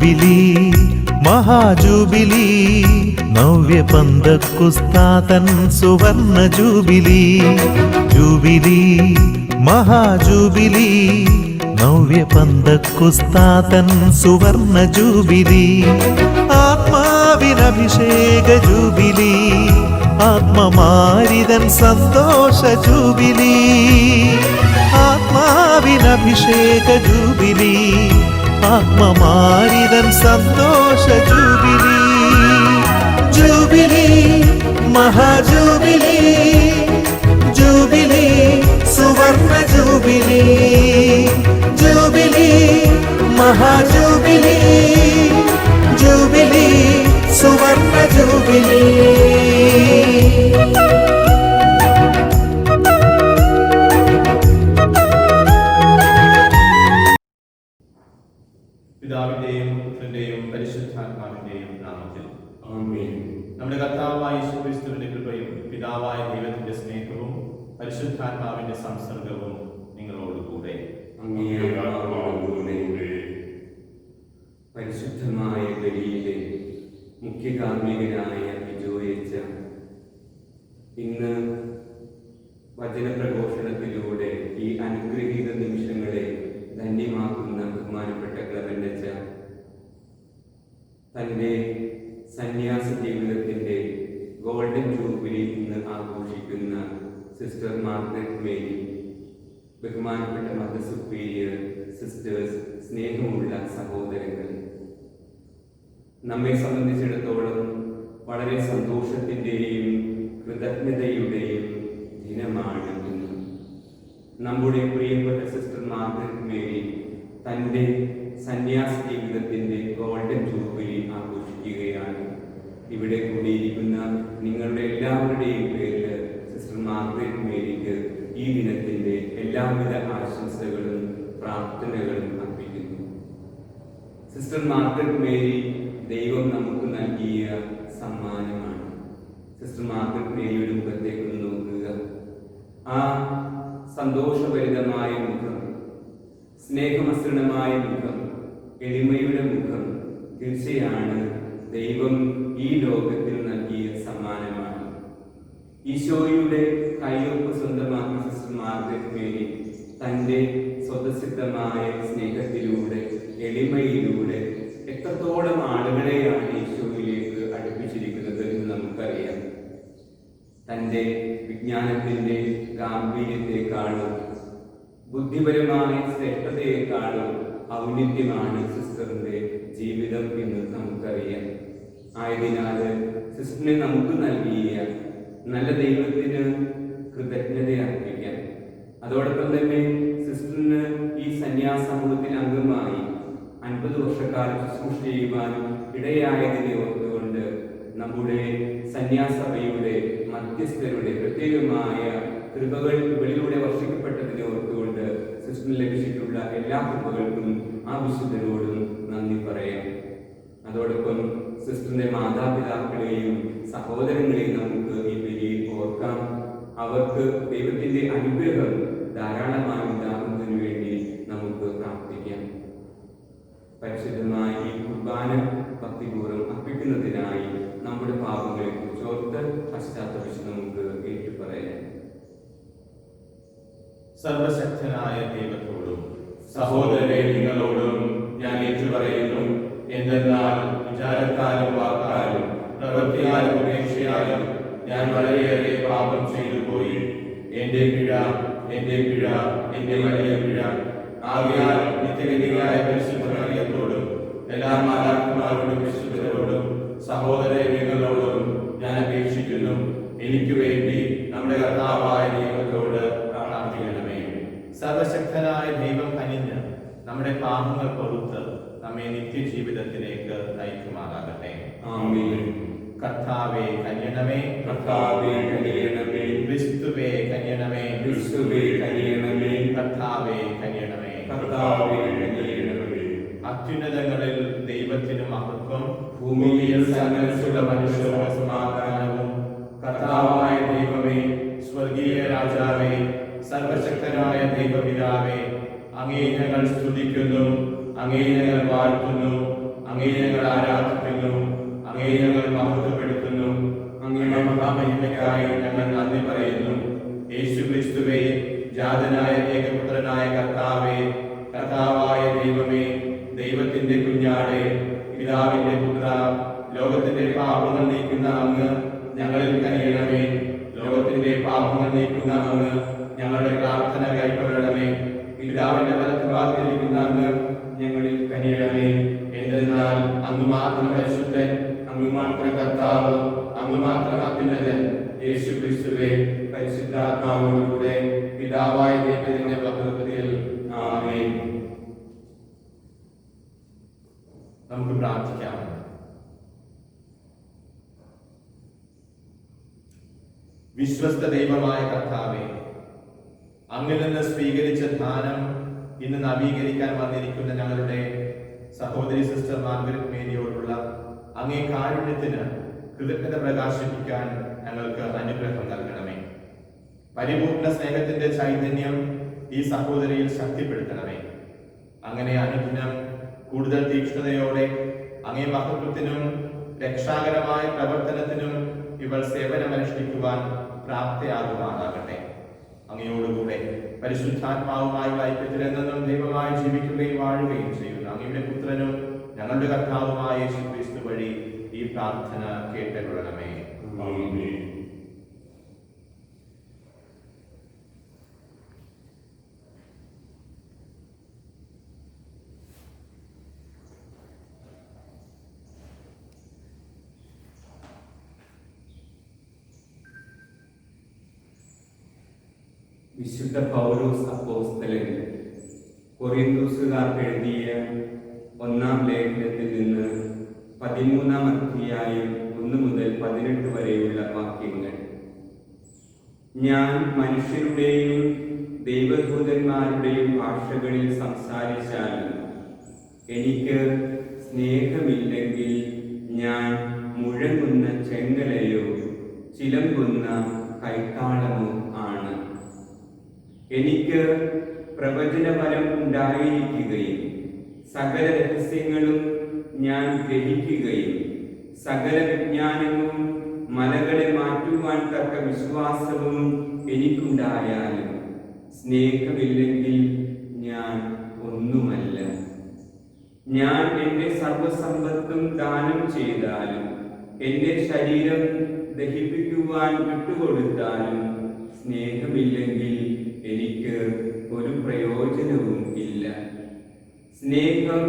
Jubilee മഹാജൂബിലി Navya പന്തക്കുസ്താതൻ സുവർണ jubilee jubilee മഹാജൂബിലി Navya പന്തക്കുസ്താതൻ സുവർണ jubilee ആത്മാവിനഭിഷേക jubilee ആത്മമാരിതൻ സന്തോഷ ജൂബിലി ആത്മാവിനഭിഷേക ജൂബിലി ആത്മമാരിതൻ സന്തോഷ ജൂബിലി ജൂബിലി മഹാജൂബിലി ജൂബിലി സുവർണ ജൂബിലി ജൂബിലി മഹാജൂബിലി ജൂബിലി സുവർണ ജൂബിലി. പിതാവിന്റെയും പുത്രന്റെയും പരിശുദ്ധാത്മാവിന്റെയും നാമത്തിൽ ആമേൻ. നമ്മുടെ കർത്താവായ യേശുക്രിസ്തുവിന്റെ കൃപയും പിതാവായ ദൈവത്തിന്റെ സ്നേഹവും പരിശുദ്ധാത്മാവിന്റെ സംസർഗവും നിങ്ങളോടുകൂടെ. പരിശുദ്ധമായ ബലിയിലെ മുഖ്യ കാർമ്മികനായ ബിജോയച്ച ഇന്ന് വചനപ്രഘോഷണത്തിലൂടെ ഈ അനുഗ്രഹീത നിമിഷങ്ങളെ ധന്യമാക്കുന്ന ബഹുമാനപ്പെട്ട ക്ലെമന്റച്ച തൻ്റെ സന്യാസ ജീവിതത്തിൻ്റെ ഗോൾഡൻ ജൂബിലി ഇന്ന് ആഘോഷിക്കുന്ന സിസ്റ്റർ മാർഗരറ്റ് മേരി, ബഹുമാനപ്പെട്ട മദർ സുപ്പീരിയർ സിസ്റ്റേഴ്സ്, സ്നേഹമുള്ള സഹോദരങ്ങൾ, നമ്മെ സംബന്ധിച്ചിടത്തോളം വളരെ സന്തോഷത്തിൻ്റെയും കൃതജ്ഞതയുടെയും ദിനമാണ് ഇന്ന്. നമ്മുടെ പ്രിയപ്പെട്ട സിസ്റ്റർ മാർഗരറ്റ് മേരി തൻ്റെ സന്യാസ ജീവിതത്തിൻ്റെ ഗോൾഡൻ ജൂബിലി ആഘോഷിക്കുകയാണ്. ഇവിടെ കൂടിയിരിക്കുന്ന നിങ്ങളുടെ എല്ലാവരുടെയും പേരിൽ സിസ്റ്റർ മാർഗരറ്റ് മേരിക്ക് ഈ ദിനത്തിൻ്റെ എല്ലാവിധ ആശംസകളും പ്രാർത്ഥനകളും അർപ്പിക്കുന്നു. സിസ്റ്റർ മാർഗരറ്റ് മേരി ദൈവം നമുക്ക് നൽകിയ സമ്മാനമാണ്. സിസ്റ്റർ മാർഗരറ്റ് മേരിയുടെ മുഖത്തേക്ക് നോക്കുക. ആ സന്തോഷഭരിതമായ മുഖം, സ്നേഹമസൃണമായ മുഖം, എളിമയുടെ മുഖം തീർച്ചയാണ് ദൈവം ഈ ലോകത്തിൽ നൽകിയ സമ്മാനമാണ്. ഈശോയുടെ കയ്യൊപ്പ് സ്വന്തമാക്കിയ സിസ്റ്റർ മാർഗരറ്റ് മേരി തൻ്റെ സ്വതസിദ്ധമായ സ്നേഹത്തിലൂടെ, എളിമയിലൂടെ എത്രത്തോളം ആളുകളെയാണ് ഈശോയിലേക്ക് അടുപ്പിച്ചിരിക്കുന്നത് എന്ന് നമുക്കറിയാം. തൻ്റെ വിജ്ഞാനത്തിൻ്റെ ഗാംഭീര്യത്തെക്കാളും ബുദ്ധിപരമായ ശ്രേഷ്ഠതയെക്കാളും ഔന്നിത്യമാണ് സിസ്റ്ററിൻ്റെ ജീവിതം എന്ന് നമുക്കറിയാം. ആയതിനാൽ സിസ്റ്ററിനെ നമുക്ക് നൽകിയ നല്ല ദൈവത്തിന് കൃതജ്ഞത അർപ്പിക്കാം. അതോടൊപ്പം തന്നെ സിസ്റ്ററിന് ഈ സന്യാസ സമൂഹത്തിൽ അംഗമായി 50 വർഷക്കാലം ശുശ്രൂഷ ചെയ്യുവാനും ഇടയായതിനെ ഓർത്തുകൊണ്ട് നമ്മുടെ സന്യാസഭയുടെ മധ്യസ്ഥരുടെ പ്രത്യേകമായ കൃപകൾ ഇവളിലൂടെ വർഷിക്കപ്പെട്ടതിനെ ഓർത്തുകൊണ്ട് സിസ്റ്ററിന് ലഭിച്ചിട്ടുള്ള എല്ലാ കൃപകൾക്കും ആ വിശുദ്ധരോടും നന്ദി പറയാം. അതോടൊപ്പം സിസ്റ്ററിന്റെ മാതാപിതാക്കളെയും സഹോദരങ്ങളെയും നമുക്ക് ഈ ബലിയിൽ ഓർക്കാം. അവർക്ക് ദൈവത്തിന്റെ അനുഗ്രഹം ധാരാളമായി ഉണ്ടാകുന്നതിന് വേണ്ടി നമുക്ക് പ്രാർത്ഥിക്കാം. പരിശുദ്ധമായ ഈ കുർബാന ഭക്തിപൂർവ്വം അർപ്പിക്കുന്നതിനായി നമ്മുടെ പാപങ്ങളെ കുറിച്ചോർത്ത് പശ്ചാത്തപിച്ച് നമുക്ക് ഏറ്റുപറയാം. സർവശക്തനായ ദൈവത്തോടും സഹോദരരെ നിങ്ങളോടും ഞാൻ ഏറ്റുപറയുന്നു. എന്തെന്നാൽ വിചാരത്താലും വാക്കാലും പ്രവൃത്തിയാലും ഉപേക്ഷയാലും ഞാൻ വളരെയേറെ പാപം ചെയ്തു പോയി. എന്റെ പിഴ, എന്റെ വലിയ പിഴ. ആകയാൽ നിത്യഗതിയായ പരിശുദ്ധ മറിയത്തോടും എല്ലാ മാതാപിതാക്കളോടും വിശുദ്ധരോടും സഹോദരങ്ങളോടും ഞാൻ അപേക്ഷിക്കുന്നു, എനിക്ക് വേണ്ടി നമ്മുടെ കർത്താവായ ദൈവത്തോട് പ്രാർത്ഥിക്കണമേ. സർവശക്തനായ ദൈവം കനിഞ്ഞ് നമ്മുടെ പാപങ്ങൾ പൊറുത്ത് നമ്മെ നിത്യജീവിതത്തിലേക്ക് നയിക്കുമാറാകട്ടെ. ആമേൻ. കർത്താവേ കനിയണമേ, കർത്താവേ കനിയണമേ, ക്രിസ്തുവേ കനിയണമേ, ക്രിസ്തുവേ കനിയണമേ, കർത്താവേ കനിയണമേ, കർത്താവേ കനിയണമേ. അത്യുന്നതങ്ങളിൽ ദൈവത്തിന് മഹത്വം, ഭൂമിയിൽ സകലസുഖ മനുഷ്യരുടെ സമാധാനവും. കർത്താവായ ദൈവമേ, സ്വർഗീയ രാജാവേ, സർവശക്തനായ ദൈവപിതാവേ, അങ്ങേ ഞങ്ങൾ സ്തുതിക്കുന്നു, അങ്ങേ ഞങ്ങൾ വാഴ്ത്തുന്നു, അങ്ങേ ഞങ്ങൾ ആരാധിക്കുന്നു, അങ്ങേ ഞങ്ങൾ മഹത്വപ്പെടുത്തുന്നു. അങ്ങയുടെ മഹാമഹിമയ്ക്കായി ഞങ്ങൾ നന്ദി പറയുന്നു. യേശു ക്രിസ്തുവേ, ജാതനായ ഏകപുത്രനായ കർത്താവേ, കർത്താവായ ദൈവമേ, ദൈവത്തിന്റെ കുഞ്ഞാടേ, പിതാവിന്റെ പുത്ര, ലോകത്തിന്റെ പാപങ്ങൾ നീക്കുന്ന അങ്ങ് ഞങ്ങളിൽ കനിയണമേ. ലോകത്തിന്റെ പാപങ്ങൾ നീക്കുന്ന അങ്ങ് ഞങ്ങളുടെ പ്രാർത്ഥന കൈക്കൊള്ളണമേ. പിതാവിന്റെ വലത്തുഭാഗത്തിരിക്കുന്ന അങ്ങ് ഞങ്ങളിൽ കനിയണമേ. എന്തെന്നാൽ അങ്ങ് മാത്രം പരിശുദ്ധൻ, അങ്ങ് മാത്രം കർത്താവ്, അങ്ങ് മാത്രം അത്യുന്നതൻ. യേശു ക്രിസ്തുവേ, പരിശുദ്ധാത്മാവോടുകൂടെ പിതാവായ ദൈവത്തിന്റെ പദ്ധതിയിൽ ആമേൻ. നമുക്ക് പ്രാർത്ഥിക്കാം. വിശ്വസ്ത ദൈവമായ കർത്താവേ, അങ്ങിൽ നിന്ന് സ്വീകരിച്ച ദാനം ഇന്ന് നവീകരിക്കാൻ വന്നിരിക്കുന്ന ഞങ്ങളുടെ സഹോദരി സിസ്റ്റർ മാർഗരറ്റ് മേരിയോടുള്ള അങ്ങേ കാരുണ്യത്തിന് കൃതജ്ഞത പ്രകാശിപ്പിക്കാൻ ഞങ്ങൾക്ക് അനുഗ്രഹം നൽകണമേ. പരിപൂർണ സ്നേഹത്തിന്റെ ചൈതന്യം ഈ സഹോദരിയിൽ ശക്തിപ്പെടുത്തണമേ. അങ്ങനെ അനുദിനം കൂടുതൽ തീക്ഷ്ണതയോടെ അങ്ങേ മഹത്വത്തിനും രക്ഷാകരമായ പ്രവർത്തനത്തിനും ഇവൾ സേവനമനുഷ്ഠിക്കുവാൻ പ്രാപ്തയാകുവാനാകട്ടെ. അങ്ങയോടുകൂടെ പരിശുദ്ധാത്മാവുമായുള്ള ഐക്യത്തിൽ എന്നും ദൈവമായി ജീവിക്കുകയും വാഴുകയും ചെയ്യുന്നു അങ്ങയുടെ പുത്രനും ഞങ്ങളുടെ കർത്താവുമായ യേശു ക്രിസ്തു വഴി ഈ പ്രാർത്ഥന കേട്ടുകൊള്ളണമേ. വിശുദ്ധ പൗലോസ് അപ്പോസ്തലൻ കൊറിന്തോസുകാർക്ക് എഴുതിയ 1-ാം ലേഖനത്തിൽ നിന്ന് 13-ാം അധ്യായം 1 മുതൽ 18 വരെയുള്ള വാക്യങ്ങൾ. ഞാൻ മനുഷ്യരുടെയും ദൈവദൂതന്മാരുടെയും ഭാഷകളിൽ സംസാരിച്ചാലും എനിക്ക് സ്നേഹമില്ലെങ്കിൽ ഞാൻ മുഴങ്ങുന്ന ചെങ്കലയോ ചിലമ്പുന്ന കൈത്താളമോ ആണ്. എനിക്ക് പ്രവചനബലം ഉണ്ടായിരിക്കുകയും സകല രഹസ്യങ്ങളും ഞാൻ ഗ്രഹിക്കുകയും സകല വിജ്ഞാനവും മലകളെ മാറ്റുവാൻ തക്ക വിശ്വാസവും എനിക്കുണ്ടായാലും സ്നേഹമില്ലെങ്കിൽ ഞാൻ ഒന്നുമല്ല. ഞാൻ എൻ്റെ സർവസമ്പത്തും ദാനം ചെയ്താലും എൻ്റെ ശരീരം ദഹിപ്പിക്കുവാൻ വിട്ടുകൊടുത്താലും സ്നേഹമില്ലെങ്കിൽ എനിക്ക് ഒരു പ്രയോജനവും ഇല്ല. സ്നേഹം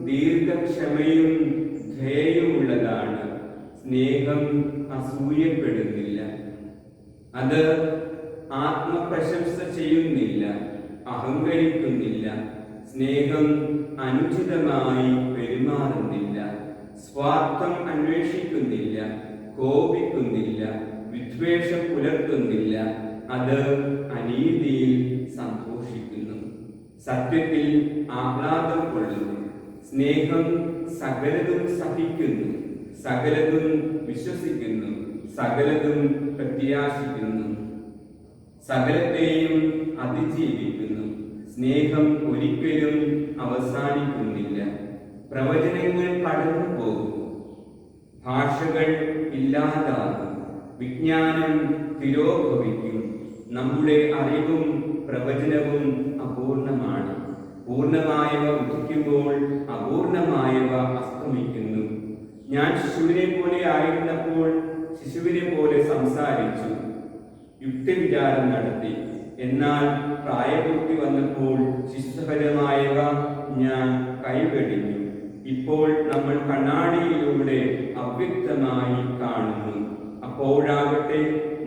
ദീർഘക്ഷമയും ദയയുമുള്ളതാണ്. സ്നേഹം അസൂയപ്പെടുന്നില്ല. അത് ആത്മപ്രശംസ ചെയ്യുന്നില്ല, അഹങ്കരിക്കുന്നില്ല. സ്നേഹം അനുചിതമായി പെരുമാറുന്നില്ല, സ്വാർത്ഥം അന്വേഷിക്കുന്നില്ല, കോപിക്കുന്നില്ല, വിദ്വേഷം പുലർത്തുന്നില്ല. അത് അനീതിയിൽ സന്തോഷിക്കുന്നു, സത്യത്തിൽ ആഹ്ലാദം കൊള്ളുന്നു. സ്നേഹം സകലതും സഹിക്കുന്നു, സകലതും വിശ്വസിക്കുന്നു, സകലതും പ്രത്യാശിക്കുന്നു, സകലത്തെയും അതിജീവിക്കുന്നു. സ്നേഹം ഒരിക്കലും അവസാനിക്കുന്നില്ല. പ്രവചനങ്ങൾ കടന്നു പോകും, ഭാഷകൾ ഇല്ലാതാകും, വിജ്ഞാനം തിരോഭവിക്കും. നമ്മുടെ അറിവും പ്രവചനവും അപൂർണമാണ്. പൂർണ്ണമായവ ഉദിക്കുമ്പോൾ അപൂർണമായവ അസ്തമിക്കുന്നു. ഞാൻ ശിശുവിനെ പോലെ ആയിരുന്നപ്പോൾ ശിശുവിനെ പോലെ സംസാരിച്ചു, യുക്തിവിചാരം നടത്തി. എന്നാൽ പ്രായപൂർത്തി വന്നപ്പോൾ ശിശുപരമായവ ഞാൻ കൈവെടിഞ്ഞു. ഇപ്പോൾ നമ്മൾ കണ്ണാടിയിലൂടെ അവ്യക്തമായി കാണുന്നു, അപ്പോഴാകട്ടെ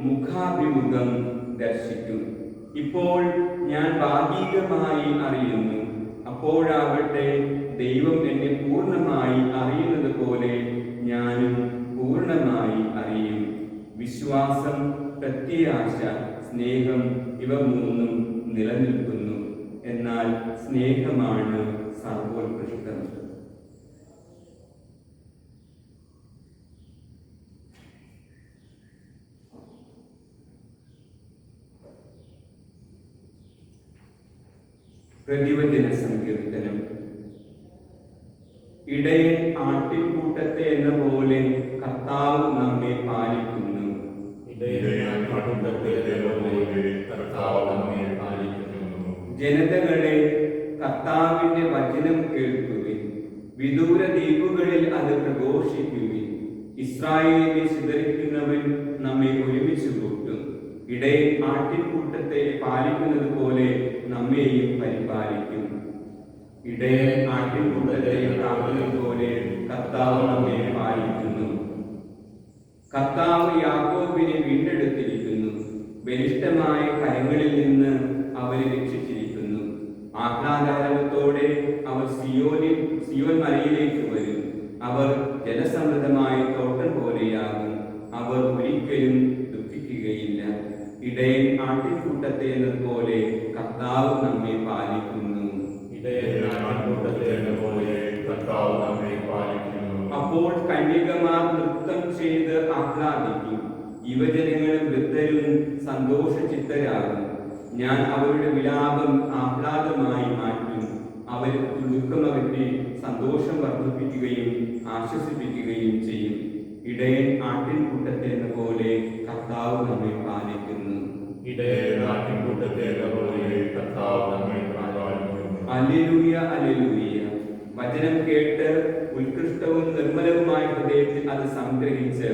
മുഖാഭിമുഖം ദർശിക്കും. ഇപ്പോൾ ഞാൻ ഭാഗികമായി അറിയുന്നു, അപ്പോഴാകട്ടെ ദൈവം എന്നെ പൂർണ്ണമായി അറിയുന്നത് പോലെ ഞാനും പൂർണ്ണമായി അറിയും. വിശ്വാസം, പ്രത്യാശ, സ്നേഹം ഇവ മൂന്നും നിലനിൽക്കുന്നു. എന്നാൽ സ്നേഹമാണ് സർവോത്കൃഷ്ടം. പ്രതിവചന സങ്കീർത്തനം. ഇടയൻ ആട്ടിൻകൂട്ടത്തെ എന്ന പോലെ കർത്താവ് നമ്മെ പാലിക്കുന്നു. ജനതകളെ, കർത്താവിന്റെ വചനം കേൾക്കുവിൻ, വിദൂര ദ്വീപുകളിൽ അത് പ്രഘോഷിക്കുവിൻ. ഇസ്രായേലിനെ ചിതറിക്കുന്നവൻ നമ്മെ ഒരുമിച്ച് കൂട്ടും. ഇടയൻ ആട്ടിൻകൂട്ടത്തെ പാലിക്കുന്നത് പോലെ നമ്മെയും പരിപാലിക്കും. ഇടയൻ ആട്ടിൻകൂട്ടത്തെ കാക്കുന്നത് പോലെ കർത്താവ് നമ്മെ പാലിക്കുന്നു. കർത്താവ് യാക്കോബിനെ വീണ്ടെടുത്തിരിക്കുന്നു. ബലിഷ്ഠമായ കരങ്ങളിൽ നിന്ന് അവരെ രക്ഷിച്ചിരിക്കുന്നു. ആഹ്ലാദാരവത്തോടെ അവർ സിയോൻ മലയിലേക്ക് വരും. അവർ ജലസമൃദ്ധമായ തോട്ടം പോലെയാകും. അവർ ഒരിക്കലും ദുഃഖിക്കുകയില്ല. ഇടയൻ ആട്ടിൻകൂട്ടത്തെ എന്നതുപോലെ കർത്താവ് നമ്മെ പാലിക്കുന്നു. അപ്പോൾ കന്യകമാർ നൃത്തം ചെയ്ത് ആഹ്ലാദിക്കും. യുവജനങ്ങളും വൃദ്ധരും സന്തോഷചിത്തരാകും. ഞാൻ അവരുടെ വിലാപം ആഹ്ലാദമായി മാറ്റും. അവർ ദുഃഖമകറ്റി സന്തോഷം വർദ്ധിപ്പിക്കുകയും ആശ്വസിപ്പിക്കുകയും ചെയ്യും. ഇടയൻ ആട്ടിൻകൂട്ടത്തെ എന്ന പോലെ കർത്താവ് നമ്മെ പാലിക്കുന്നു. Hallelujah, hallelujah. വചനം കേട്ട് ഉത്കൃഷ്ടവും നിർമ്മലവുമായ ഹൃദയത്തിൽ അത് സംഗ്രഹിച്ച്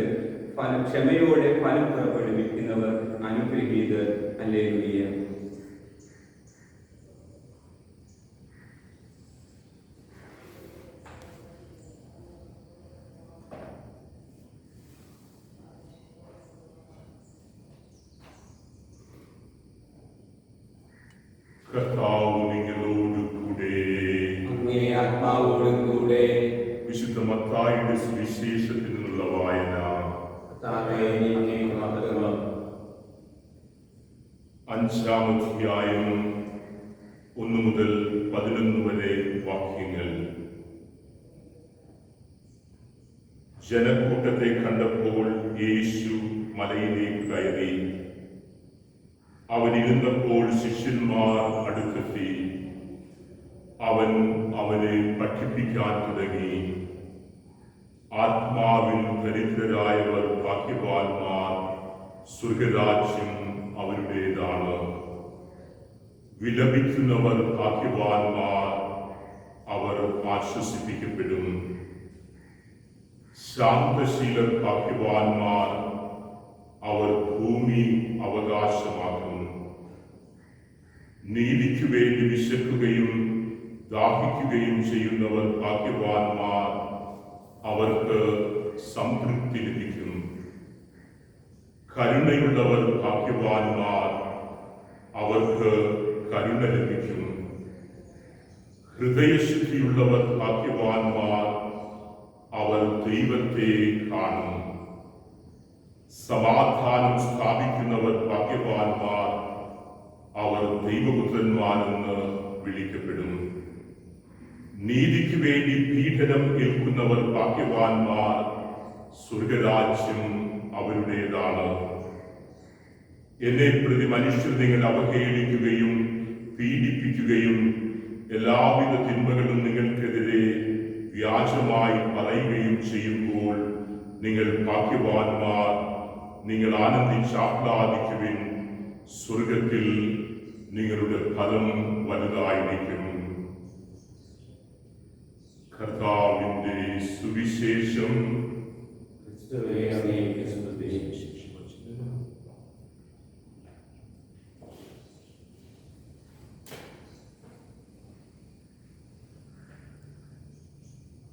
ക്ഷമയോടെ ഫലം പുറപ്പെടുവിക്കുന്നവർ അനുഗ്രഹീതർ. ഹല്ലേലൂയ. കർത്താവ് നിങ്ങളോട് കൂടെ. അങ്ങേ ആത്മാവോടും കൂടെ. വിശുദ്ധ മത്തായിയുടെ സുവിശേഷത്തിൽ നിന്നുള്ള വായന. അഞ്ചാം അധ്യായം 1 മുതൽ 11 വരെ വാക്യങ്ങൾ. ജനക്കൂട്ടത്തെ കണ്ടപ്പോൾ യേശു മലയിലേക്ക് കയറി. അവനിരുന്നപ്പോൾ ശിഷ്യന്മാർ അടുത്തെത്തി. അവൻ അവരെ പഠിപ്പിക്കാൻ തുടങ്ങി. ആത്മാവിൽ ദരിദ്രരായവർ ഭാഗ്യവാന്മാർ, സ്വർഗരാജ്യം അവരുടേതാണ്. വിലപിക്കുന്നവർ ഭാഗ്യവാന്മാർ, അവർ ആശ്വസിപ്പിക്കപ്പെടും. ശാന്തശീലർ ഭാഗ്യവാന്മാർ, അവർ ഭൂമി അവകാശമാക്കും. നീതിക്കു വേണ്ടി വിശക്കുകയും ദാഹിക്കുകയും ചെയ്യുന്നവർ ഭാഗ്യവാന്മാർ, അവർക്ക് സംതൃപ്തി ലഭിക്കും. കരുണയുള്ളവർ ഭാഗ്യവാന്മാർ, അവർക്ക് കരുണ ലഭിക്കും. ഹൃദയശുദ്ധിയുള്ളവർ ഭാഗ്യവാന്മാർ, അവർ ദൈവത്തെ കാണും. സമാധാനം സ്ഥാപിക്കുന്നവർ ഭാഗ്യവാന്മാർ, അവർ ദൈവപുത്രന്മാരെന്ന് വിളിക്കപ്പെടും. നീതിക്ക് വേണ്ടി പീഡനം ഏൽക്കുന്നവർ ഭാഗ്യവാന്മാർ, സ്വർഗരാജ്യം അവരുടേതാണ്. എന്നെ പ്രതി മനുഷ്യർ നിങ്ങൾ അവഹേളിക്കുകയും പീഡിപ്പിക്കുകയും എല്ലാവിധ തിന്മകളും നിങ്ങൾക്കെതിരെ വ്യാജമായി പറയുകയും ചെയ്യുമ്പോൾ നിങ്ങൾ ഭാഗ്യവാന്മാർ, നിങ്ങൾ ആനന്ദിച്ചാഹ്ലാദിക്കുവിൻ. സ്വർഗത്തിൽ നിങ്ങളുടെ ഫലം വലുതായിരിക്കും. കർത്താവിന്റെ സുവിശേഷം.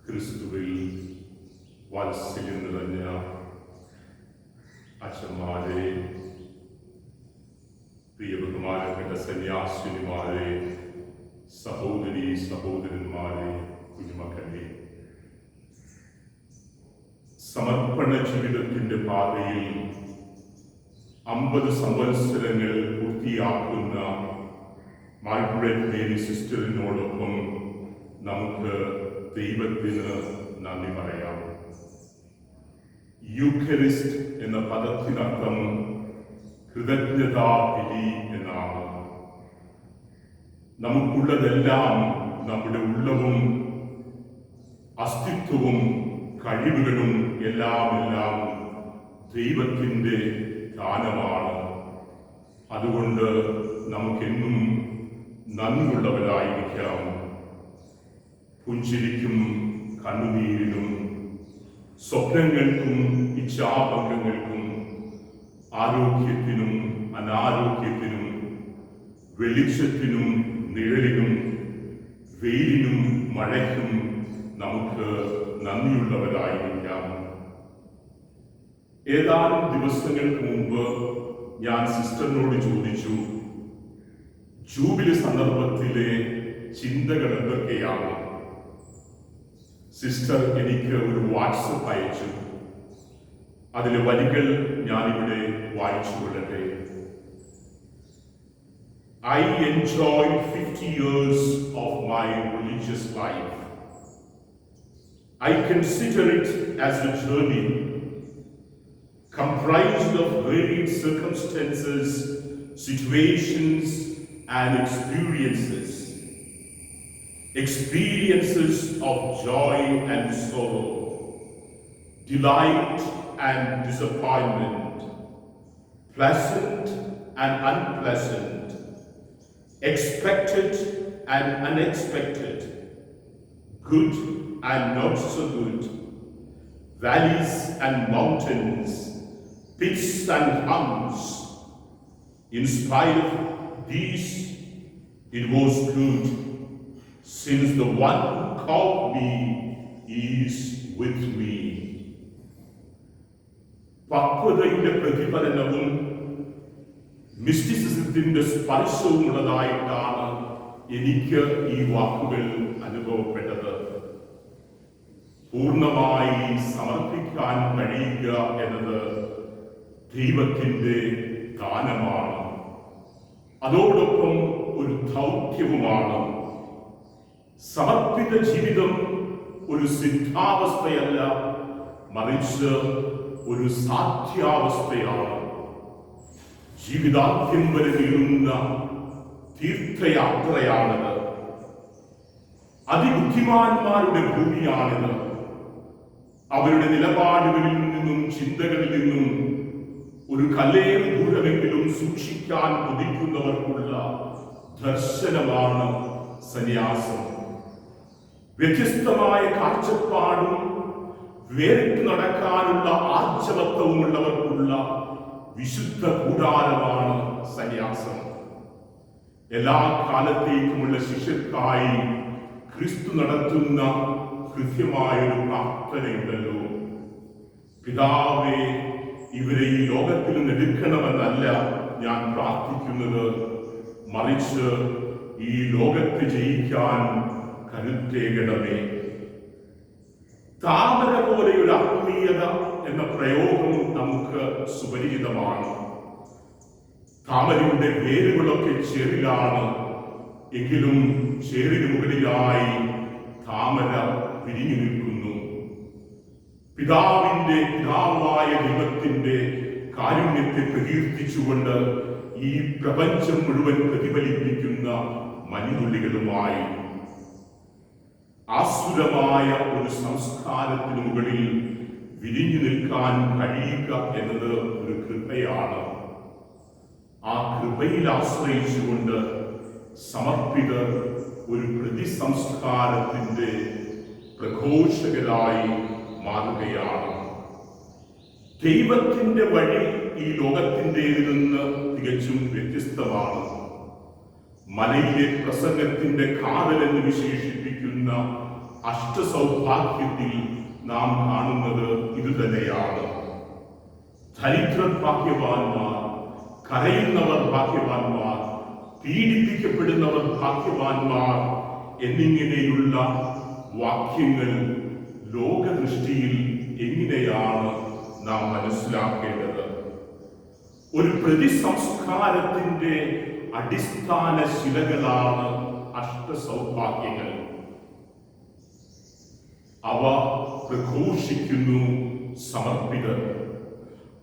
ക്രിസ്തുവിൽ വാത്സല്യം നിറഞ്ഞ അച്ഛന്മാരെ, പ്രിയ ബഹുമാനപ്പെട്ട സന്യാസിനിമാരെ, സഹോദരി സഹോദരന്മാരെ, കുഞ്ഞുമക്കളെ, സമർപ്പണ ജീവിതത്തിന്റെ പാതയിൽ 50 സംവത്സരങ്ങൾ പൂർത്തിയാക്കുന്ന മാർഗരറ്റ് മേരി സിസ്റ്ററിനോടൊപ്പം നമുക്ക് ദൈവത്തിന് നന്ദി പറയാം. യൂഖരിസ്റ്റ് എന്ന പദത്തിനർത്ഥം കൃതജ്ഞതാ ബലി എന്നാണ്. നമുക്കുള്ളതെല്ലാം, നമ്മുടെ ഉള്ളവും അസ്തിത്വവും കഴിവുകളും എല്ലാം ദൈവത്തിൻ്റെ ദാനമാണ്. അതുകൊണ്ട് നമുക്കെന്നും നന്ദിയുള്ളവരായിരിക്കാം. പുഞ്ചിരിക്കും കണ്ണുനീരിനും, സ്വപ്നങ്ങൾക്കും ഇച്ഛാഭംഗങ്ങൾക്കും, ആരോഗ്യത്തിനും അനാരോഗ്യത്തിനും, വെളിച്ചത്തിനും നിഴലിനും, വെയിലിനും മഴയ്ക്കും നമുക്ക് നന്ദിയുള്ളവരായിരിക്കാം. ഏതാനും ദിവസങ്ങൾക്ക് മുമ്പ് ഞാൻ സിസ്റ്ററിനോട് ചോദിച്ചു, ജൂബിലി സന്ദർഭത്തിലെ ചിന്തകൾ എന്തൊക്കെയാണ്? സിസ്റ്റർ എനിക്ക് ഒരു വാട്സപ്പ് അയച്ചു. അതിലെ വരികൾ ഞാനിവിടെ വായിച്ചു കൊള്ളട്ടെ. I enjoyed 50 years of my religious life. I consider it as a journey comprised of varied circumstances, situations, and experiences of joy and sorrow, delight and disappointment, pleasant and unpleasant, expected and unexpected, good and not so good, valleys and mountains, pits and humps. In spite of these, it was good, since the one who called me is with me. പക്വതയുടെ പ്രതിഫലനവും മിസ്റ്റിസിസത്തിന്റെ സ്പർശവുമുള്ളതായിട്ടാണ് എനിക്ക് ഈ വാക്കുകൾ അനുഭവപ്പെട്ടത്. പൂർണ്ണമായി സമർപ്പിക്കാൻ കഴിയുക എന്നത് ദൈവത്തിൻ്റെ ദാനമാണ്. അതോടൊപ്പം ഒരു ദൗത്യവുമാണ്. സമർപ്പിത ജീവിതം ഒരു സിദ്ധാവസ്ഥയല്ല, മറിച്ച് ഒരു സാധ്യാവസ്ഥയാണ്. ജീവിതാന്ത്യം വരെ നീളുന്ന തീർത്ഥയാത്രയാണിത്. അതിബുദ്ധിമാന്മാരുടെ ഭൂമിയാണിത്. അവരുടെ നിലപാടുകളിൽ നിന്നും ചിന്തകളിൽ നിന്നും ഒരു കല്ലേറ് ദൂരമെങ്കിലും സൂക്ഷിക്കാൻ കൊതിക്കുന്നവർക്കുള്ള ദർശനമാണ് സന്യാസം. വ്യത്യസ്തമായ കാഴ്ചപ്പാടും വേറിട്ട് നടക്കാനുള്ള ആർജവത്വമുള്ളവർക്കുള്ള വിശുദ്ധ കൂടാരമാണ് സന്യാസം. എല്ലാ കാലത്തേക്കുമുള്ള ശിഷ്യർക്കായി ക്രിസ്തു നടത്തുന്ന കൃത്യമായൊരു പ്രാർത്ഥനയുണ്ടല്ലോ. പിതാവേ, ഇവരെ ഈ ലോകത്തിൽ നിന്ന് എടുക്കണമെന്നല്ല ഞാൻ പ്രാർത്ഥിക്കുന്നത്, മറിച്ച് ഈ ലോകത്തെ ജയിക്കാൻ കരുത്തേകണമേ. താമര പോലെയൊരു ആത്മീയത എന്ന പ്രയോഗം നമുക്ക് സുപരിചിതമാണ്. താമരയുടെ വേരുകളൊക്കെ ചേറിലാണ്, എങ്കിലും ചേറിന് മുകളിലായി താമര വിരിഞ്ഞു നിൽക്കുന്നു. പിതാവായ ദൈവത്തിന്റെ കാരുണ്യത്തെ പ്രകീർത്തിച്ചുകൊണ്ട് ഈ പ്രപഞ്ചം മുഴുവൻ പ്രതിഫലിപ്പിക്കുന്ന മഞ്ഞുതുള്ളികളുമായി ആസുരമായ ഒരു സംസ്കാരത്തിന് മുകളിൽ വിരിഞ്ഞു നിൽക്കാൻ കഴിയുക എന്നത് ഒരു കൃപയാണ്. ആ കൃപയിൽ ആശ്രയിച്ചുകൊണ്ട് സമർപ്പിതർ ഒരു പ്രതിസംസ്കാരത്തിന്റെ പ്രഘോഷകരായി മാറുകയാണ്. ദൈവത്തിന്റെ വഴി ഈ ലോകത്തിൻ്റെതിൽ നിന്ന് തികച്ചും വ്യത്യസ്തമാണ്. മലയിലെ പ്രസംഗത്തിന്റെ കാതലെന്ന് വിശേഷിപ്പിക്കുന്ന അഷ്ടസൗഭാഗ്യത്തിൽ നാം കാണുന്നത് ഇതുതന്നെയാണ്. ദരിദ്രർ ഭാഗ്യവാന്മാർ, കരയുന്നവർ ഭാഗ്യവാന്മാർ, പീഡിപ്പിക്കപ്പെടുന്നവർ ഭാഗ്യവാന്മാർ എന്നിങ്ങനെയുള്ള വാക്യങ്ങൾ ലോകദൃഷ്ടിയിൽ എങ്ങനെയാണ് നാം മനസ്സിലാക്കേണ്ടത്? ഒരു പ്രതിസംസ്കാരത്തിന്റെ അടിസ്ഥാന ശിലകളാണ് അഷ്ടസൗഭാഗ്യങ്ങൾ. അവ പ്രഘോഷിക്കുന്നു സമർപ്പിതർ.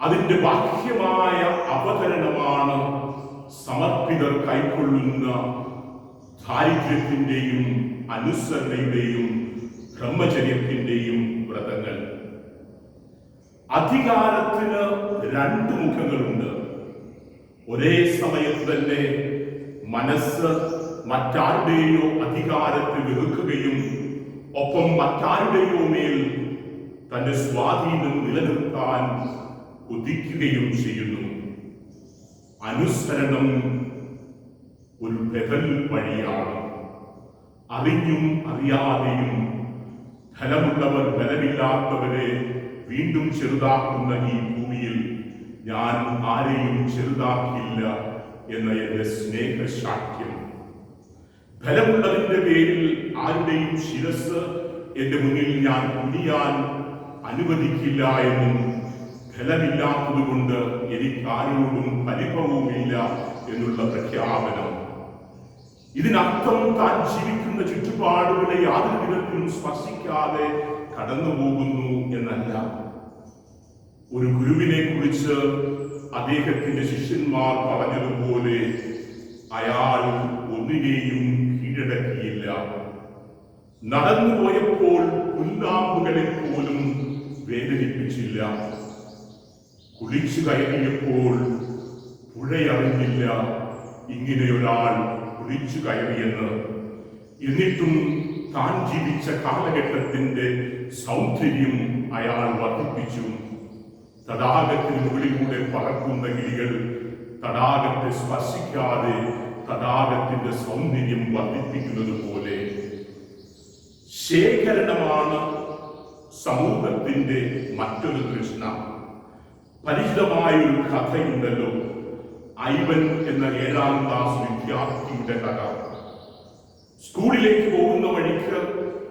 അതിന്റെ ബാഹ്യമായ അവതരണമാണ് സമർപ്പിതർ കൈക്കൊള്ളുന്ന ദാരിദ്ര്യത്തിന്റെയും അനുസരണയുടെയും ബ്രഹ്മചര്യത്തിന്റെയും വ്രതങ്ങൾ. അധികാരത്തിന് രണ്ട് മുഖങ്ങളുണ്ട്. ഒരേ സമയത്ത് തന്നെ മനസ്സ് മറ്റാരുടെയോ അധികാരത്തെ വെറുക്കുകയും ഒപ്പം മറ്റാരുടെയോ മേൽ തന്റെ സ്വാധീനം നിലനിർത്താൻ കൊതിക്കുകയും ചെയ്യുന്നു. അനുസരണം ഒരു ബദൽ വഴിയാണ്. അറിഞ്ഞും അറിയാതെയും ഫലമുള്ളവർ ബലമില്ലാത്തവരെ വീണ്ടും ചെറുതാക്കുന്ന ഈ ഭൂമിയിൽ ഞാൻ ആരെയും ചെറുതാക്കില്ല എന്ന എന്റെ സ്നേഹശാഠ്യം. ഫലമുള്ളതിന്റെ പേരിൽ ആരുടെയും ശിരസ് എന്റെ മുന്നിൽ ഞാൻ കുനിയാൻ അനുവദിക്കില്ല എന്നും ഫലമില്ലാത്തത് കൊണ്ട് എനിക്ക് ആരോടും പരിഭവവുമില്ല എന്നുള്ള പ്രഖ്യാപനം. ഇതിനർത്ഥം താൻ ജീവിക്കുന്ന ചുറ്റുപാടുകളെ യാതൊരു വിധത്തിലും സ്പർശിക്കാതെ കടന്നുപോകുന്നു എന്നല്ല. ഒരു ഗുരുവിനെ കുറിച്ച് അദ്ദേഹത്തിന്റെ ശിഷ്യന്മാർ പറഞ്ഞതുപോലെ അയാൾ ഒന്നിനെയും കീഴടക്കിയില്ല. നടന്നുപോയപ്പോൾ പുല്ലാമ്പുകളെ പോലും വേദനിപ്പിച്ചില്ല. കുളിച്ചു കയറിയപ്പോൾ പുഴയറിഞ്ഞില്ല ഇങ്ങനെയൊരാൾ കുളിച്ചു കയറിയെന്ന്. എന്നിട്ടും താൻ ജീവിച്ച കാലഘട്ടത്തിന്റെ സൗന്ദര്യം അയാൾ വർദ്ധിപ്പിച്ചു. തടാകത്തിന് മുകളിലൂടെ പറക്കുന്ന കിളികൾ തടാകത്തെ സ്പർശിക്കാതെ തടാകത്തിന്റെ സൗന്ദര്യം വർദ്ധിപ്പിക്കുന്നത് പോലെ ശേഖരണമാണ് സമൂഹത്തിന്റെ മറ്റൊരു തൃഷ്ണ. പരിചിതമായൊരു കഥയുണ്ടല്ലോ, ഐവൻ എന്ന 7ാം ക്ലാസ് വിദ്യാർത്ഥിയുടെ കഥ. സ്കൂളിലേക്ക് പോകുന്ന വഴിക്ക്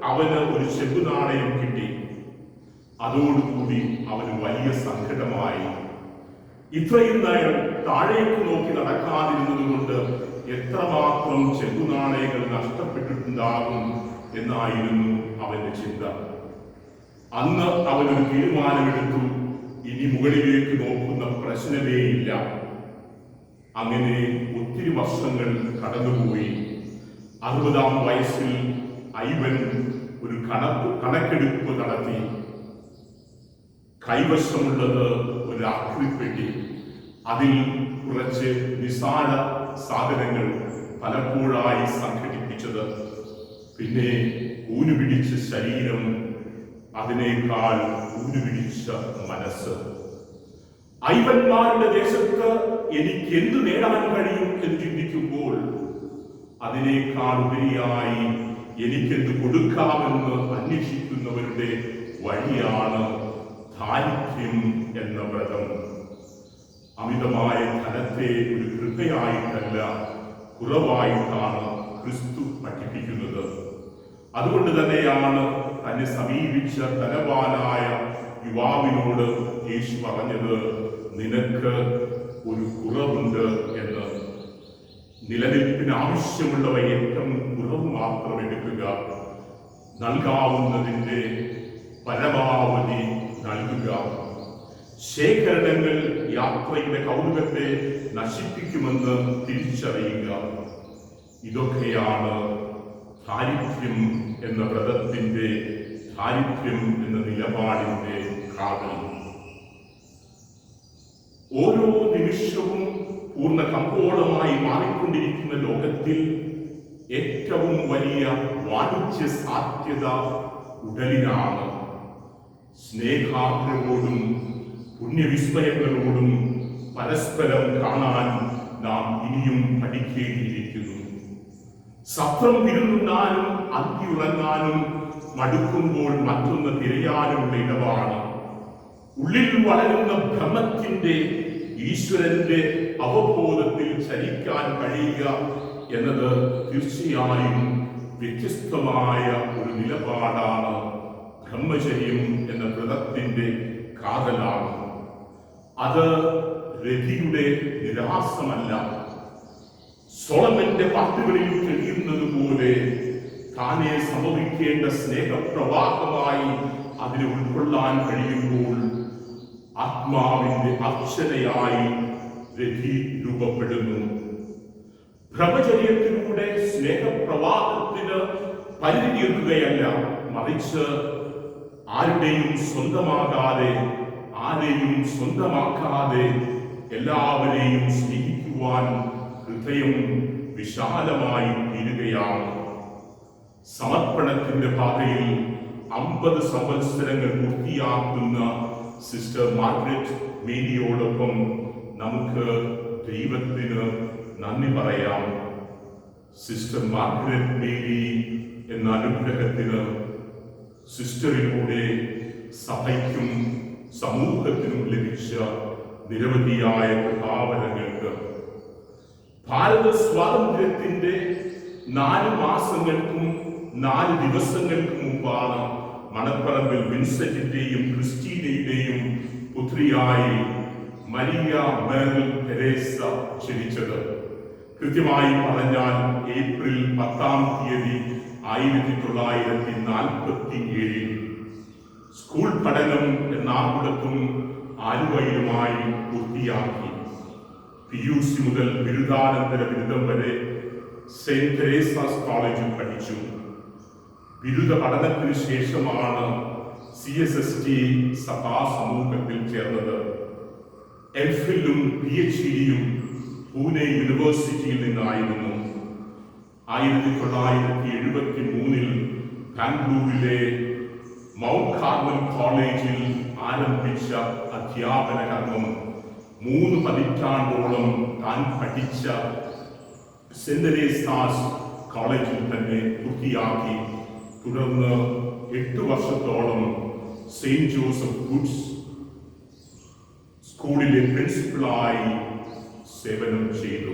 അവന് ഒരു ചെമ്പുനാണയം കിട്ടി. അതോടുകൂടി അവന് വലിയ സങ്കടമായി. ഇത്രയും നേരം താഴേക്ക് നോക്കി നടക്കാതിരുന്നത് കൊണ്ട് എത്രമാത്രം ചെമ്പുനാണയങ്ങൾ നഷ്ടപ്പെട്ടിട്ടുണ്ടാകും എന്നായിരുന്നു അവന്റെ ചിന്ത. അന്ന് അവനൊരു തീരുമാനമെടുത്തു, ഇനി മുകളിലേക്ക് നോക്കുന്ന പ്രശ്നമേയില്ല. അങ്ങനെ ഒത്തിരി വർഷങ്ങൾ കടന്നുപോയി. 60ാം വയസ്സിൽ ഐവൻ ഒരു കണക്കെടുപ്പ് നടത്തി. കൈവശമുള്ളത് ഒരു ആക്രിപ്പെട്ടി. അതിൽ കുറച്ച് നിസാര സാധനങ്ങൾ പലപ്പോഴായി സംഘടിപ്പിച്ചത്. പിന്നെ ഊനുപിടിച്ച ശരീരം, അതിനേക്കാൾ ഊനുപിടിച്ച മനസ്സ്. ഐവന്മാരുടെ ദേശത്ത് എനിക്ക് എന്ത് നേടാൻ കഴിയും എന്ന് ചിന്തിക്കുമ്പോൾ അതിനേക്കാൾ ഉപരിയായി എനിക്കെന്ത് കൊടുക്കാമെന്ന് അന്വേഷിക്കുന്നവരുടെ വഴിയാണ് ദാരിദ്ര്യം എന്ന വ്രതം. അമിതമായ ധനത്തെ ഒരു കൃപയായിട്ടല്ല, കുറവായിട്ടാണ് ക്രിസ്തു പഠിപ്പിക്കുന്നത്. അതുകൊണ്ട് തന്നെയാണ് തന്നെ സമീപിച്ച ധനവാനായ യുവാവിനോട് യേശു പറഞ്ഞത്, നിനക്ക് ഒരു കുറവുണ്ട് എന്ന്. നിലനിൽപ്പിന് ആവശ്യമുള്ളവ ഏറ്റവും കുറവ് മാത്രം എടുക്കുക, നൽകാവുന്നതിൻ്റെ പരമാവധി നൽകുക. ശേഖരണങ്ങൾ യാത്രയുടെ കൗതുകത്തെ നശിപ്പിക്കുമെന്ന് തിരിച്ചറിയുക. ഇതൊക്കെയാണ് ദാരിദ്ര്യം എന്ന വ്രതത്തിന്റെ, ദാരിദ്ര്യം എന്ന നിലപാടിന്റെ കാതൽ. ഓരോ നിമിഷവും പൂർണ്ണ കമ്പോളമായി മാറിക്കൊണ്ടിരിക്കുന്ന ലോകത്തിൽ ഏറ്റവും വലിയ വാണിജ്യ സാധ്യത ഉടലിനാണ്. സ്നേഹാർദ്രതയോടും പുണ്യവിസ്മയങ്ങളോടും പരസ്പരം കാണാൻ നാം ഇനിയും പഠിക്കേണ്ടിയിരിക്കുന്നു. സത്രം തിരുന്നുണ്ണാനും അന്തിയുറങ്ങാനും മടുക്കുമ്പോൾ മറ്റൊന്ന് തിരയാനുള്ള ഇടമാണ്. ഉള്ളിൽ വളരുന്ന ഭ്രമത്തിന്റെ ഈശ്വരന്റെ അവബോധത്തിൽ ചലിക്കാൻ കഴിയുക എന്നത് തീർച്ചയായും വ്യത്യസ്തമായ ഒരു നിലപാടാണ്. ബ്രഹ്മചര്യം എന്ന വ്രതത്തിന്റെ കാതലാണ്. അത് രതിയുടെ നിരാസമല്ല. സോളമന്റെ പാട്ടുകളിൽ തെളിയുന്നത് പോലെ താനെ സംഭവിക്കേണ്ട സ്നേഹപ്രവാഹമായി അതിനെ ഉൾക്കൊള്ളാൻ കഴിയുമ്പോൾ ആത്മാവിന്റെ അർച്ചനയായി രതി രൂപപ്പെടുന്നു. ബ്രഹ്മചര്യത്തിലൂടെ സ്നേഹപ്രവാഹത്തിന് പരിധി തീർക്കുകയല്ല, മറിച്ച് ആരുടെയും സ്വന്തമാകാതെ, ആരെയും സ്വന്തമാക്കാതെ എല്ലാവരെയും സ്നേഹിക്കുവാൻ ഹൃദയം വിശാലമായി തീരുകയാണ്. സമർപ്പണത്തിന്റെ പാതയിൽ 50 സംവത്സരങ്ങൾ പൂർത്തിയാക്കുന്ന സിസ്റ്റർ മാർഗ്രറ്റ് മേരിയോടൊപ്പം നമുക്ക് ദൈവത്തിന് നന്ദി പറയാം. സിസ്റ്റർ മാർഗ്രറ്റ് മേരി എന്ന അനുഗ്രഹത്തിന് സിസ്റ്ററിലൂടെ സഭയ്ക്കും സമൂഹത്തിനും ലഭിച്ച നിരവധിയായ പ്രഭാവനങ്ങൾക്ക് ഭാരത സ്വാതന്ത്ര്യത്തിന്റെ 4 മാസങ്ങൾക്കും 4 ദിവസങ്ങൾക്കും മുമ്പാണ് മണപ്പറമ്പിൽ വിൻസെന്റിന്റെയും ക്രിസ്റ്റീനയുടെയും പുത്രിയായി മരിയ മെറിൽ തെരേസ ജനിച്ചത്. കൃത്യമായി പറഞ്ഞാൽ ഏപ്രിൽ 10-ാം തീയതി 1947 സ്കൂൾ പഠനം എറണാകുളത്തും ആലുവയിലുമായി പൂർത്തിയാക്കി. PUC മുതൽ ബിരുദാനന്തര ബിരുദം വരെ സെന്റ് തെരേസാസ് കോളേജിൽ പഠിച്ചു. ബിരുദ പഠനത്തിന് ശേഷമാണ് CSST സഭാ സമൂഹത്തിൽ ചേർന്നത്. എംഫിലും PhDയും പൂനെ യൂണിവേഴ്സിറ്റിയിൽ നിന്നായിരുന്നു. 1973 ബാംഗ്ലൂരിലെ മൗണ്ട് കാർമൽ കോളേജിൽ ആരംഭിച്ച അധ്യാപന കർമ്മം 3 പതിറ്റാണ്ടോളം താൻ പഠിച്ച സെന്റ് തെരേസാസ് കോളേജിൽ തന്നെ പൂർത്തിയാക്കി. തുടർന്ന് 8 വർഷത്തോളം സെയിന്റ് ജോസഫ് ഗുഡ്സ് സ്കൂളിലെ പ്രിൻസിപ്പളായി സേവനം ചെയ്തു.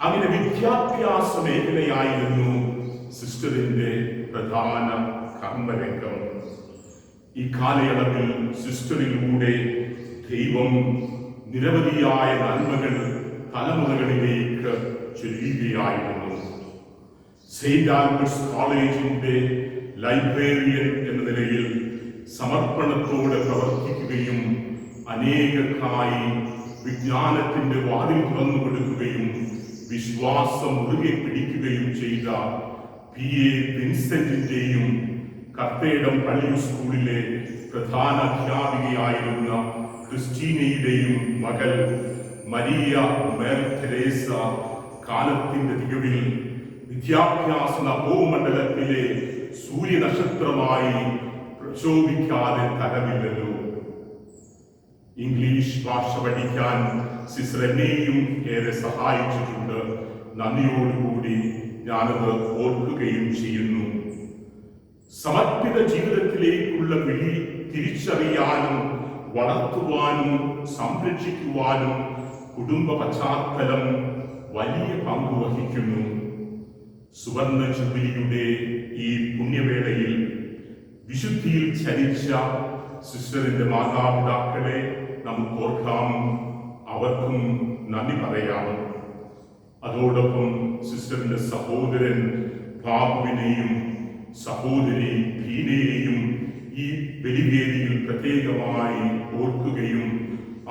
അങ്ങനെ വിദ്യാഭ്യാസ മേഖലയായിരുന്നു സിസ്റ്ററിന്റെ പ്രധാന കർമ്മരംഗം. ഈ കാലയളവിൽ സിസ്റ്ററിലൂടെ ദൈവം നിരവധിയായ നന്മകൾ തലമുറകളിലേക്ക് ചൊല്ലുകയായിരുന്നു. സെയിന്റ് ആൽബർട്ട്സ് കോളേജിന്റെ ലൈബ്രറിയൻ എന്ന നിലയിൽ സമർപ്പണത്തോടെ പ്രവർത്തിക്കുകയും അനേകർക്കായി വിജ്ഞാനത്തിന്റെ വാതിൽ തുറന്നു കൊടുക്കുകയും വിശ്വാസം മുറുകെ പിടിക്കുകയും ചെയ്ത PA വിൻസെന്റിന്റെയും കർത്തേടം പള്ളി സ്കൂളിലെ പ്രധാന അധ്യാപികയായിരുന്ന ക്രിസ്റ്റീനയുടെയും മകൾ മരിയ മെറിൽ തെരേസ കാലത്തിന്റെ തികവിൽ വിദ്യാഭ്യാസ നഭോമണ്ഡലത്തിലെ സൂര്യനക്ഷത്രമായി പ്രശോഭിക്കാതെ തരമില്ലല്ലോ. ഇംഗ്ലീഷ് ഭാഷ പഠിക്കാൻ സിസ്റ്റർ എന്നെയും ഏറെ സഹായിച്ചിട്ടുണ്ട്. നന്ദിയോടുകൂടി ഞാനത് ഓർക്കുകയും ചെയ്യുന്നു. സമർപ്പിത ജീവിതത്തിലേക്കുള്ള വിളി തിരിച്ചറിയാനും വളർത്തുവാനും സംരക്ഷിക്കുവാനും കുടുംബ പശ്ചാത്തലം വലിയ പങ്ക് വഹിക്കുന്നു. സുവർണ ജൂബിലിയുടെ ഈ പുണ്യവേളയിൽ വിശുദ്ധിയിൽ ചരിച്ച സിസ്റ്ററിന്റെ മാതാപിതാക്കളെ നമുക്ക് ഓർക്കാം, അവർക്കും നന്ദി പറയാം. അതോടൊപ്പം സിസ്റ്ററിന്റെ സഹോദരൻ ബാബുവിനെയും സഹോദരി ഭീനയെയും ഈ ബലിവേദിയിൽ പ്രത്യേകമായി ഓർക്കുകയും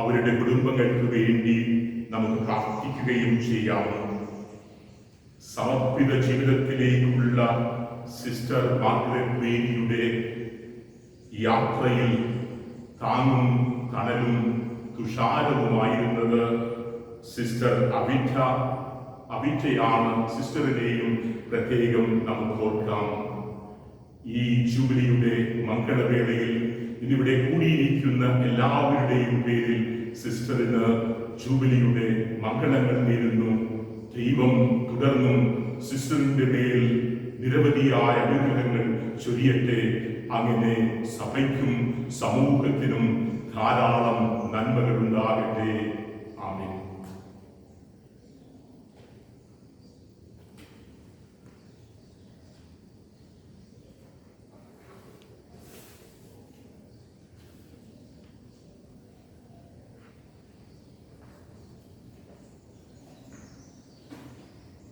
അവരുടെ കുടുംബങ്ങൾക്ക് വേണ്ടി നമുക്ക് പ്രാർത്ഥിക്കുകയും ചെയ്യാം. സമർപ്പിത ജീവിതത്തിലേക്കുള്ള സിസ്റ്റർ മാർഗ്രറ്റ് മേരിയുടെ യാത്രയിൽ താങ്ങും തണലും തുഷാരവുമായിരുന്നത് സിസ്റ്റർ അവിറ്റയാണ്. സിസ്റ്ററിനെയും പ്രത്യേകം നമുക്ക് ഓർക്കാം. ഈ ജൂബിലിയുടെ മംഗളവേളയിൽ ഇന്നിവിടെ കൂടിയിരിക്കുന്ന എല്ലാവരുടെയും പേരിൽ സിസ്റ്ററിന് ജൂബിലിയുടെ മംഗളങ്ങൾ നേരുന്നു. ദൈവം തുടർന്നും സിസ്റ്ററിന്റെ മേൽ നിരവധിയായ അനുഗ്രഹങ്ങൾ ചൊരിയട്ടെ. അങ്ങനെ സഭയ്ക്കും സമൂഹത്തിനും ധാരാളം നന്മകൾ ഉണ്ടാകട്ടെ. ആമേൻ.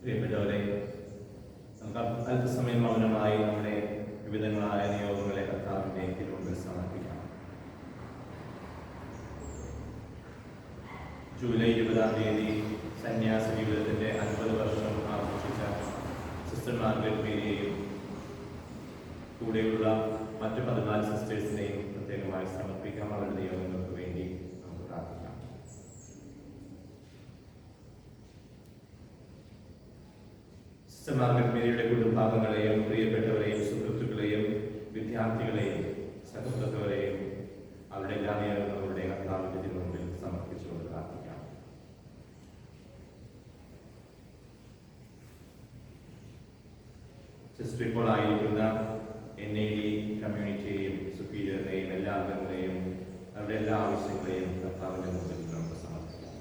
പ്രിയപ്പെട്ടവരെ, നമുക്ക് അല്പസമയം മൗനമായി നമ്മുടെ വിവിധങ്ങളായ നിയോഗങ്ങളെ കർത്താവിന്റെ തിരുമുമ്പിൽ സമർപ്പിക്കാം. ജൂലൈ 20-ാം തീയതി സന്യാസ ജീവിതത്തിന്റെ 50 വർഷം ആഘോഷിച്ച സിസ്റ്റർ മാർഗ്രറ്റ് മേരിയെയും കൂടെയുള്ള മറ്റു 14 സിസ്റ്റേഴ്സിനെയും പ്രത്യേകമായി സമർപ്പിക്കാം. അവരുടെ നിയോഗങ്ങൾക്ക് വേണ്ടി നമുക്ക് പ്രാർത്ഥിക്കാം. സിസ്റ്റർ മാർഗരറ്റ് മേരിയുടെ കുടുംബാംഗങ്ങളെയും പ്രിയപ്പെട്ടവരെയും സുഹൃത്തുക്കളെയും വിദ്യാർത്ഥികളെയും സഹോദരങ്ങളെയും അവരുടെ എല്ലാ നിയോഗങ്ങളുടെ കർത്താവിന്റെ മുമ്പിൽ സമർപ്പിച്ചുകൊണ്ട് പ്രാർത്ഥിക്കാം. സിസ്റ്റർ ഇപ്പോൾ ആയിരിക്കുന്ന NAD കമ്മ്യൂണിറ്റിയെയും സുപ്പീരിയറിനെയും എല്ലാ അംഗങ്ങളെയും അവരുടെ എല്ലാ ആവശ്യങ്ങളെയും കർത്താവിന്റെ മുമ്പിൽ നമുക്ക് സമർപ്പിക്കാം.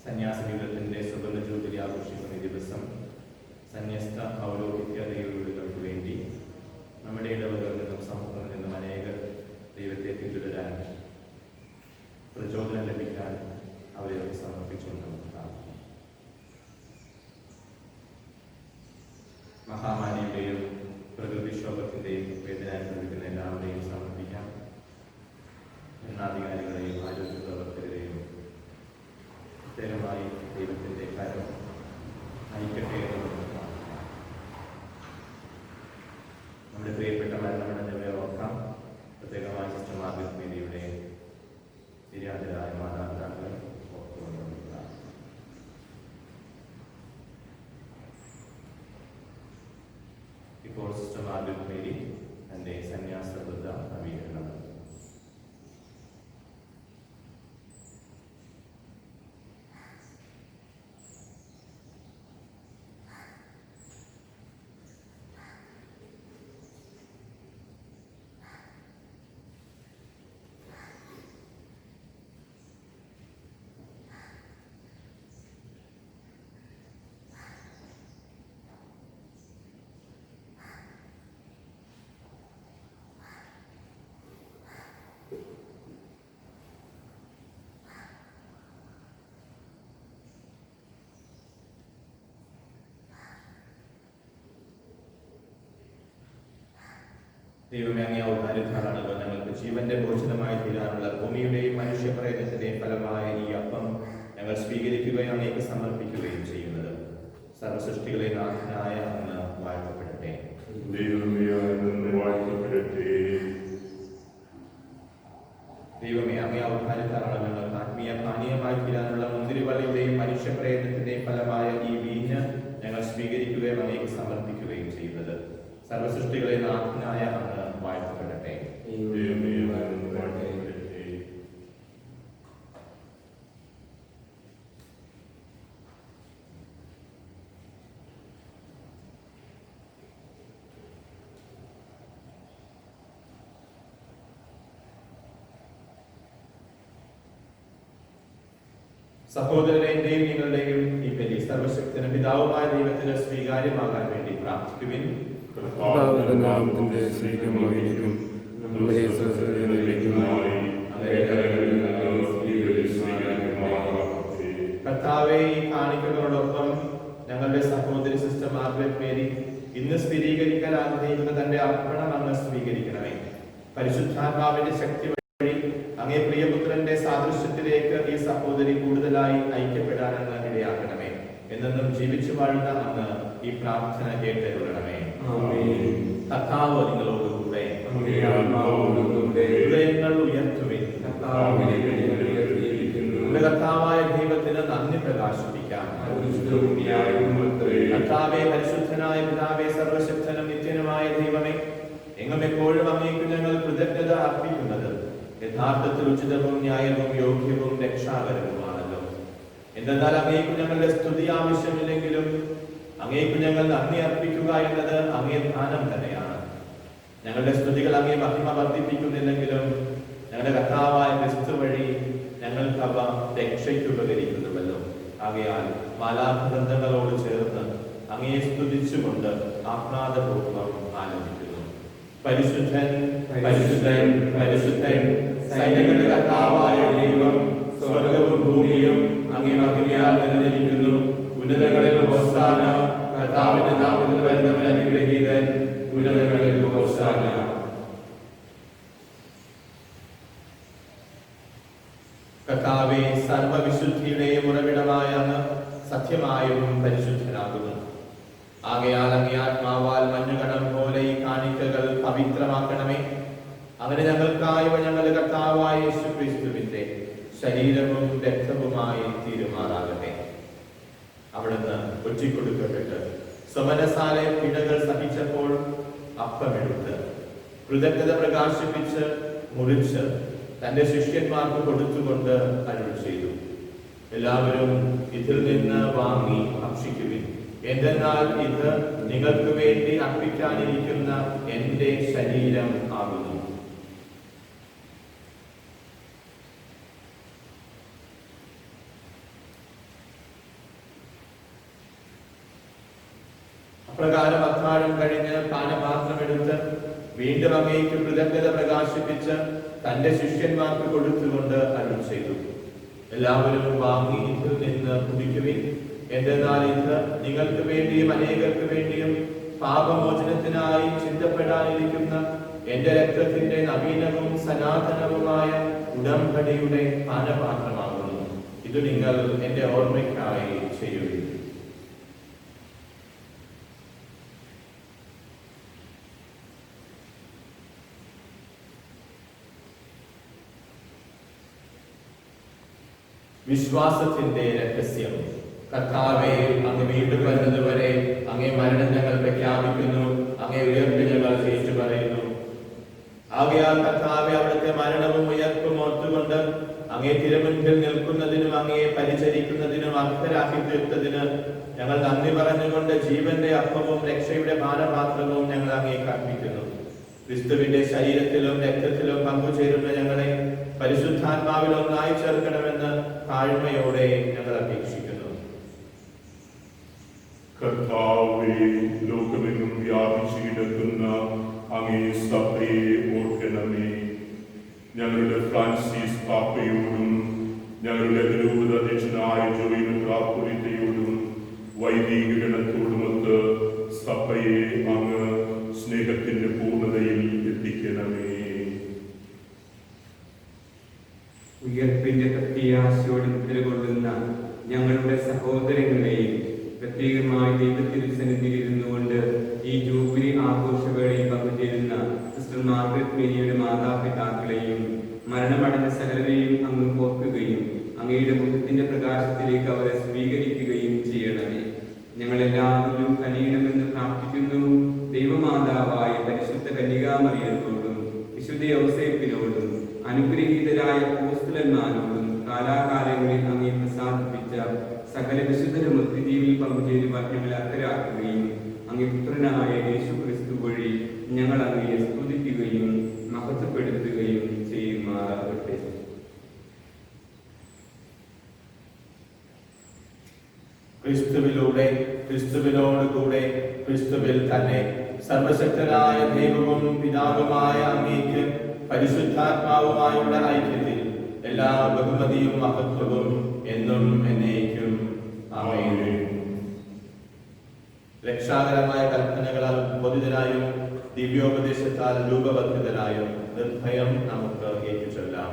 സന്യാസ ജീവിതത്തിന്റെ സുവർണ്ണ ജൂബിലി ആഘോഷിക്കുന്ന ഈ ദിവസം സന്യസ്ത പൗരോഹിത്യ ദൈവവിളികൾക്ക് വേണ്ടി നമ്മുടെ ഇടവകളിൽ നിന്നും സമൂഹത്തിൽ നിന്നും അനേകർ ദൈവത്തെ പിന്തുടരാൻ പ്രചോദനം ലഭിക്കാൻ അവരെ സമർപ്പിച്ചുകൊണ്ട് നമുക്ക് പ്രാർത്ഥിക്കാം. മഹാമാരിയുടെയും പ്രകൃതിക്ഷോഭത്തിന്റെയും വേദന അനുഭവിക്കുന്ന എല്ലാവരെയും സമർപ്പിക്കാം. ഭരണാധികാരികളെയും ആരോഗ്യ പ്രവർത്തകരെയും പ്രത്യേകമായി ദൈവത്തിന്റെ കരം നയിക്കട്ടെ എന്ന് നമ്മുടെ പ്രിയപ്പെട്ട മരണമടഞ്ഞവരെ ഓർക്കാം. പ്രത്യേകമായി സിസ്റ്റർ മാർഗരറ്റ് മേരിയുടെ നിര്യാതരായ മാതാപിതാക്കളെ ഓർത്തുകൊണ്ട് ഇപ്പോൾ സിസ്റ്റർ മാർഗരറ്റ് മേരി തന്റെ സന്യാസ വൃദ്ധ നവീകരണം. ദൈവമേ, അങ്ങേ ഔദാര്യത്താലാണല്ലോ ഞങ്ങൾക്ക് ജീവന്റെ ഭോജനമായി തീരാനുള്ള ഭൂമിയുടെയും മനുഷ്യപ്രയത്നത്തിന്റെയും ഫലമായ ഈ അപ്പം ഞങ്ങൾ സ്വീകരിക്കുകയും അങ്ങേക്ക് സമർപ്പിക്കുകയും ചെയ്യുന്നത്. സർവസൃഷ്ടികളെ നാഥനായ അങ്ങ് വാഴ്ത്തപ്പെടട്ടെ. ദൈവമേ, അങ്ങേ ഔദാര്യത്താലാണ് ഞങ്ങൾക്ക് ആത്മീയ പാനീയമായി തീരാനുള്ള മുന്തിരിവള്ളിയുടെയും മനുഷ്യപ്രയത്നത്തിന്റെയും ഫലമായ ഈ വീഞ്ഞ് ഞങ്ങൾ സ്വീകരിക്കുകയും അങ്ങേക്ക് സമർപ്പിക്കുകയും ചെയ്യുന്നത്. സർവസൃഷ്ടികളെ നാഥനായ അങ്ങ് വാഴ്ത്തപ്പെടട്ടെ. സഹോദരന്റെയും നിങ്ങളുടെയും ഈ ബലി സർവശക്തനും പിതാവുമായ ദൈവത്തിന് സ്വീകാര്യമാകാൻ വേണ്ടി പ്രാർത്ഥിക്കുവിൻ. കർത്താവേ, ഈ കാണിക്കുന്നതോടൊപ്പം ഞങ്ങളുടെ സഹോദരി സിസ്റ്റർ മാർഗരറ്റ് മേരി ഇന്ന് സ്ഥിരീകരിക്കാൻ ആഗ്രഹിക്കുന്ന തന്റെ അർപ്പണം അങ്ങ് സ്വീകരിക്കണമേ. പരിശുദ്ധാത്മാവിന്റെ ശക്തി വഴി അങ്ങേ പ്രിയപുത്രന്റെ സാദൃശ്യത്തിലേക്ക് ഈ സഹോദരി കൂടുതലായി ഐക്യപ്പെടാൻ അങ്ങ് ഇടയാക്കണമേ. എന്നും ജീവിച്ചു വാഴുന്ന അങ്ങ് ഈ പ്രാർത്ഥന കേട്ടരുളണമേ. കർത്താവ് നിങ്ങളോടുകൂടെ. ഹൃദയങ്ങൾ ഉയർത്തുവിൻ. കർത്താവായ ദൈവത്തിന് നന്ദി പ്രകാശിപ്പിക്കാം. കർത്താവേ, പരിശുദ്ധനായ പിതാവേ, സർവശക്തനും നിത്യനുമായ ദൈവമേ, എങ്ങും എപ്പോഴും അങ്ങേക്ക് ഞങ്ങൾ കൃതജ്ഞത അർപ്പിക്കുന്നത് യഥാർത്ഥത്തിൽ ഉചിതവും ന്യായവും യോഗ്യവും രക്ഷാകരവുമാണല്ലോ. എന്നാൽ അങ്ങേക്ക് ഞങ്ങളുടെ സ്തുതി ആവശ്യമില്ലെങ്കിലും അങ്ങേക്ക് ഞങ്ങൾ നന്ദി അർപ്പിക്കുക എന്നത് അങ്ങേ ധാനം തന്നെയാണ്. ഞങ്ങളുടെ സ്തുതികൾ അങ്ങേ മഹിമ വർദ്ധിപ്പിക്കുന്നില്ലെങ്കിലും ഞങ്ങളുടെ കർത്താവായ ക്രിസ്തു വഴി ഞങ്ങൾക്ക് അവ രക്ഷയ്ക്ക് ഉപകരിക്കുന്നുവല്ലോ. ആകയാൽ മാലാഖവൃന്ദങ്ങളോട് ചേർന്ന് അങ്ങയെ സ്തുതിച്ചുകൊണ്ട് ആഹ്ലാദപൂർവ്വം ആനന്ദിക്കുന്നു. പരിശുദ്ധൻ, പരിശുദ്ധൻ, പരിശുദ്ധൻ, സൈന്യങ്ങളുടെ കർത്താവായ ദൈവം, സ്വർഗ്ഗവും ഭൂമിയും അങ്ങേ മഹിമയാൽ നിറഞ്ഞിരിക്കുന്നു. ഉന്നതങ്ങളിൽ ഹോസാന. കർത്താവിന്റെ നാമത്തിൽ വരുന്നവൻ അനുഗ്രഹീതൻ. ഉന്നതങ്ങളിൽ ഹോസാന. കർത്താവേ, സർവവിശുദ്ധിയുടെയും ഉറവിടമായ അങ്ങ് സത്യമായും പരിശുദ്ധനാകുന്നു. ആകയാൽ അങ്ങേ ആത്മാവാൽ മഞ്ഞുകണം പോലെ ഈ കാണിക്കകൾ പവിത്രമാക്കണമേ. അങ്ങനെ ഞങ്ങൾക്കായി ഞങ്ങളുടെ കർത്താവായ യേശുക്രിസ്തുവിന്റെ ശരീരവും രക്തവുമായി തീരുമാറാകട്ടെ. അവിടുന്ന് ഒറ്റിക്കൊടുക്കപ്പെട്ട് സമനസാലെ പിഴകൾ സഹിച്ചപ്പോൾ അപ്പമെടുത്ത് കൃതജ്ഞത പ്രകാശിപ്പിച്ച് മുറിച്ച് തന്റെ ശിഷ്യന്മാർക്ക് കൊടുത്തുകൊണ്ട് അരുൾ ചെയ്തു, എല്ലാവരും ഇതിൽ നിന്ന് വാങ്ങി ഭക്ഷിക്കുവിൻ. എന്തെന്നാൽ ഇത് നിങ്ങൾക്ക് വേണ്ടി അർപ്പിക്കാനിരിക്കുന്ന എന്റെ ശരീരം ആകുന്നു. അപ്രകാരം അത്താഴം കഴിഞ്ഞ് പാനപാത്രമെടുത്ത് വീണ്ടും അങ്ങേക്ക് കൃതജ്ഞത പ്രകാശിപ്പിച്ച് തന്റെ ശിഷ്യന്മാർക്ക് കൊടുത്തുകൊണ്ട് അരുൾ ചെയ്തു, എല്ലാവരും വാങ്ങി ഇതിൽ നിന്ന് കുടിക്കുവിൻ. എന്തെന്നാൽ ഇത് നിങ്ങൾക്ക് വേണ്ടിയും അനേകർക്ക് വേണ്ടിയും പാപമോചനത്തിനായി ചിന്തപ്പെടാനിരിക്കുന്ന എന്റെ രക്തത്തിന്റെ നവീനവും സനാതനവുമായ ഉടമ്പടിയുടെ പാനപാത്രമാകുന്നു. ഇത് നിങ്ങൾ എന്റെ ഓർമ്മയ്ക്കായി ചെയ്യുവിൻ. വിശ്വാസത്തിന്റെ രഹസ്യം. കർത്താവേ, അങ്ങ് വീണ്ടും വരുന്നതുവരെ അങ്ങേ മരണം ഞങ്ങൾ പ്രഖ്യാപിക്കുന്നു, അങ്ങേ ഉയർപ്പ് ഞങ്ങൾ ഏറ്റുപറയുന്നു. ആകയാൽ കർത്താവേ, അവിടുത്തെ മരണവും ഉയർപ്പും ഓർത്തുകൊണ്ട് അങ്ങേ തിരുമുൻപിൽ നിൽക്കുന്നതിനും അങ്ങയെ പരിചരിക്കുന്നതിനും അർഹരാക്കി തീർത്തതിന് ഞങ്ങൾ നന്ദി പറഞ്ഞുകൊണ്ട് ജീവന്റെ അപ്പവും രക്ഷയുടെ പാനപാത്രവും ഞങ്ങൾ അങ്ങേക്ക് അർപ്പിക്കുന്നു. ക്രിസ്തുവിന്റെ ശരീരത്തിലും രക്തത്തിലും പങ്കുചേരുന്ന ഞങ്ങളെ പരിശുദ്ധാത്മാവിൽ ഒന്നായി ചേർക്കണമെന്ന് താഴ്മയോടെ ഞങ്ങൾ അപേക്ഷിക്കുന്നു. കർത്താവേ, ലോകമെങ്ങും വ്യാപിച്ചു കിടക്കുന്ന അങ്ങേ സഭയെ ഓർക്കണമേ. ഞങ്ങളുടെ ഫ്രാൻസിസ് പാപ്പയോടും ഞങ്ങളുടെ രൂപത അധ്യക്ഷനായ ജോയി മെത്രാപ്പൊലീത്തയോടും വൈദിക ഗണത്തോടുമൊത്ത് സഭയെ അങ്ങ് സ്നേഹത്തിന്റെ പൂർണ്ണതയിൽ എത്തിക്കണമേ. ഉയർപ്പിന്റെ പ്രത്യാശയോട് നിലകൊള്ളുന്ന ഞങ്ങളുടെ സഹോദരങ്ങളെയും പ്രത്യേകമായി ദൈവത്തിരുസന്നിധിയിൽ ഇരുന്നുകൊണ്ട് ഈ ജൂബിലി ആഘോഷവേളയിൽ പങ്കുചേരുന്ന സിസ്റ്റർ മാർഗരറ്റ് മേരിയുടെ മാതാപിതാക്കളെയും മരണമടഞ്ഞ സകലരെയും അങ്ങ് ഓർക്കുകയും അങ്ങയുടെ മുഖത്തിന്റെ പ്രകാശത്തിലേക്ക് അവരെ സ്വീകരിക്കുകയും ചെയ്യണമേ. ഞങ്ങളെല്ലാവരും കനിയണമെന്ന് പ്രാർത്ഥിക്കുന്നു. ദൈവമാതാവായ പരിശുദ്ധ കന്യകാമറിയത്തോടും വിശുദ്ധ ഔസേപ്പിനോടും അനുഗ്രഹീതരായ അപ്പോസ്തലന്മാരോടും കാലാകാലങ്ങളിൽ അങ്ങേ പ്രസാദിപ്പിച്ച സകല വിശുദ്ധരും ഒത്തുജീവിൽ പങ്കുചേരുവാൻ ഞങ്ങളെ അക്കരാക്കുകയും അങ്ങേ പുത്രനായ യേശു ക്രിസ്തു വഴി ഞങ്ങൾ അങ്ങയെ സ്തുതിക്കുകയും മഹത്വപ്പെടുത്തുകയും ചെയ്യുമാറാകട്ടെ. ക്രിസ്തുവിലൂടെ, ക്രിസ്തുവിനോടുകൂടെ, ക്രിസ്തുവിൽ തന്നെ സർവശക്തനായ ദൈവവും പിതാവുമായ അങ്ങേക്ക് പരിശുദ്ധാത്മാവുമായുള്ള ഐക്യത്തിൽ എല്ലാ ബഹുമതിയും മഹത്വവും എന്നും എന്നേക്കും ആമേൻ. രക്ഷാകരമായ കൽപ്പനകളാൽ ബോധിതരായും ദിവ്യോപദേശത്താൽ രൂപവർദ്ധിതരായും നിർഭയം നമുക്ക് ഏറ്റുചൊല്ലാം.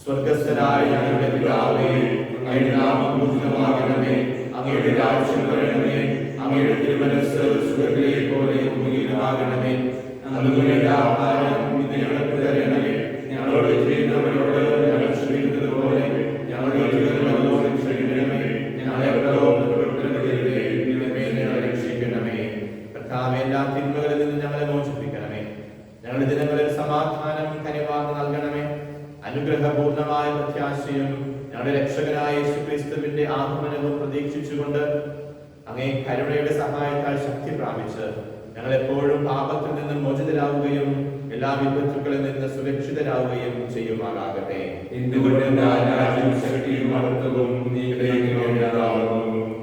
സ്വർഗസ്ഥനായ ഞങ്ങളുടെ പിതാവേ, അങ്ങയുടെ നാമം പൂജിതമാകണമേ, അങ്ങയുടെ രാജ്യം വരണമേ, അങ്ങയുടെ തിരുമനസ്സ് സ്വർഗ്ഗത്തിലെ പോലെ ഭൂമിയിലുമാകണമേ. ഞങ്ങൾക്ക് വേണ്ട ആഹാരം ഇന്ന് ഞങ്ങൾക്ക് തരണമേ. ഞങ്ങളോട് ചെയ്യുന്നവരോട് ഞങ്ങൾ ക്ഷമിക്കുന്നത് പോലെ ഞങ്ങളുടെ തെറ്റുകളോട് ക്ഷമിക്കണമേ. ഞങ്ങളെ പ്രലോഭനപ്പെടുത്തരുതേ, ഞങ്ങളെ രക്ഷിക്കണമേ. കർത്താവേ, എല്ലാ തിന്മകളിൽ നിന്ന് ഞങ്ങളെ മോചിപ്പിക്കണമേ. ഞങ്ങളുടെ ദിനങ്ങളിൽ സമാധാനം കനിവാർന്ന് നൽകണമേ. അനുഗ്രഹപൂർണമായ പ്രത്യാശയും ഞങ്ങളുടെ രക്ഷകനായ യേശുക്രിസ്തുവിന്റെ ആഗമനവും പ്രതീക്ഷിച്ചുകൊണ്ട് അങ്ങേ കരുണയുടെ സഹായത്താൽ ശക്തി പ്രാപിച്ച് ഞങ്ങൾ എപ്പോഴും പാപത്തിൽ നിന്ന് മോചിതരാവുകയും എല്ലാ വിപത്തുക്കളിൽ നിന്ന് സുരക്ഷിതരാവുകയും ചെയ്യുമാറാകട്ടെ.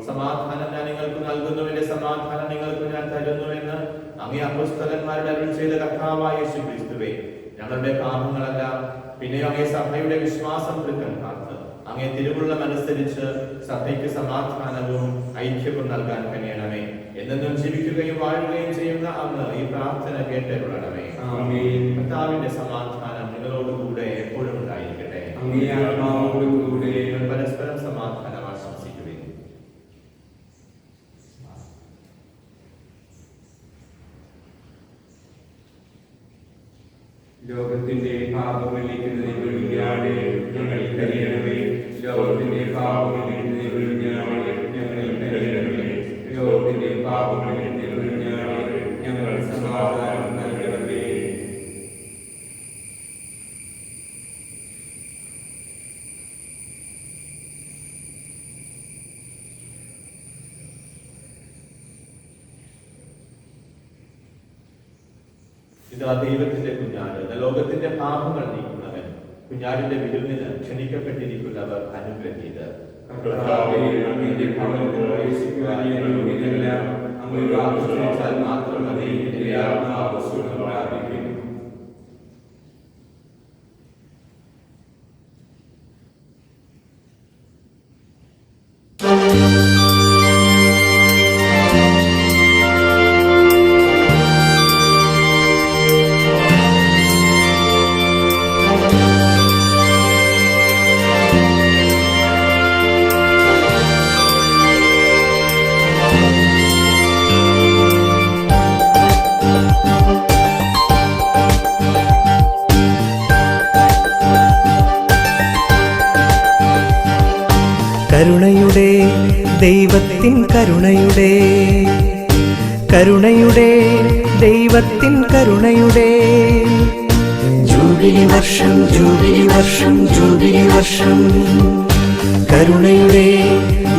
സമാധാനം ഞാൻ നിങ്ങൾക്ക് നൽകുന്നു, എന്റെ സമാധാനം നിങ്ങൾക്ക് ഞാൻ തരുന്നു എന്ന് അങ്ങേ അപ്പോസ്തലന്മാരുടെ അരുൾ ചെയ്ത കർത്താവായ യേശുക്രിസ്തുവേ, ഞങ്ങളുടെ പാപങ്ങളല്ല പിന്നെ അങ്ങേ സഭയുടെ വിശ്വാസം തൃക്കൻ കാത്ത് അങ്ങേ തിരുവുള്ളമനുസരിച്ച് സഭയ്ക്ക് സമാധാനവും ഐക്യവും നൽകാൻ കഴിയണമേ. എന്നെന്നും ജീവിക്കുകയും വാഴുകയും ചെയ്യുന്ന അങ്ങ് ഈ പ്രാർത്ഥന കേട്ടരുളണമേ. കർത്താവിന്റെ സമാധാനം നിങ്ങളോടുകൂടെ എപ്പോഴും ഉണ്ടായിരിക്കട്ടെ. പരസ്പരം പരസ്പരം സമാധാനം ആശംസിക്കുകയും ലോകത്തിന്റെ പാപങ്ങളിലേക്ക് നീങ്ങാതെ ഞങ്ങൾ കരുണമേ. ലോകത്തിന്റെ പാപങ്ങളിലേക്ക് നീങ്ങാതെ ഞങ്ങൾ കരുണമേ. ലോകത്തിന്റെ പാപങ്ങളിലേക്ക് നീങ്ങാതെ ഞങ്ങൾ സമാധാനം നൽകണമേ. ഇതാ ദൈവത്തിന്റെ കുഞ്ഞാട്, ലോകത്തിന്റെ പാപങ്ങൾ നീക്കുന്നവൻ. കുഞ്ഞാടിന്റെ വിരുന്നിന് ക്ഷണിക്കപ്പെട്ടിരിക്കുന്നവർ അനുഗ്രഹീതർ. കർത്താവേ, അങ്ങയുടെ ഭവനത്തിൽ പ്രവേശിക്കുവാൻ ഞാൻ യോഗ്യനല്ല. അങ്ങ് ആവശ്യപ്പെട്ടാൽ മാത്രം മതി, എന്റെ ആത്മാവ് സുഖം പ്രാപിക്കും. കരുണയുടെ ദൈവത്തിൻ കരുണയുടെ കരുണയുടെ ദൈവത്തിൻ കരുണയുടെ ജൂബിലി വർഷം ജൂബിലി വർഷം ജൂബിലി വർഷം. കരുണയുടെ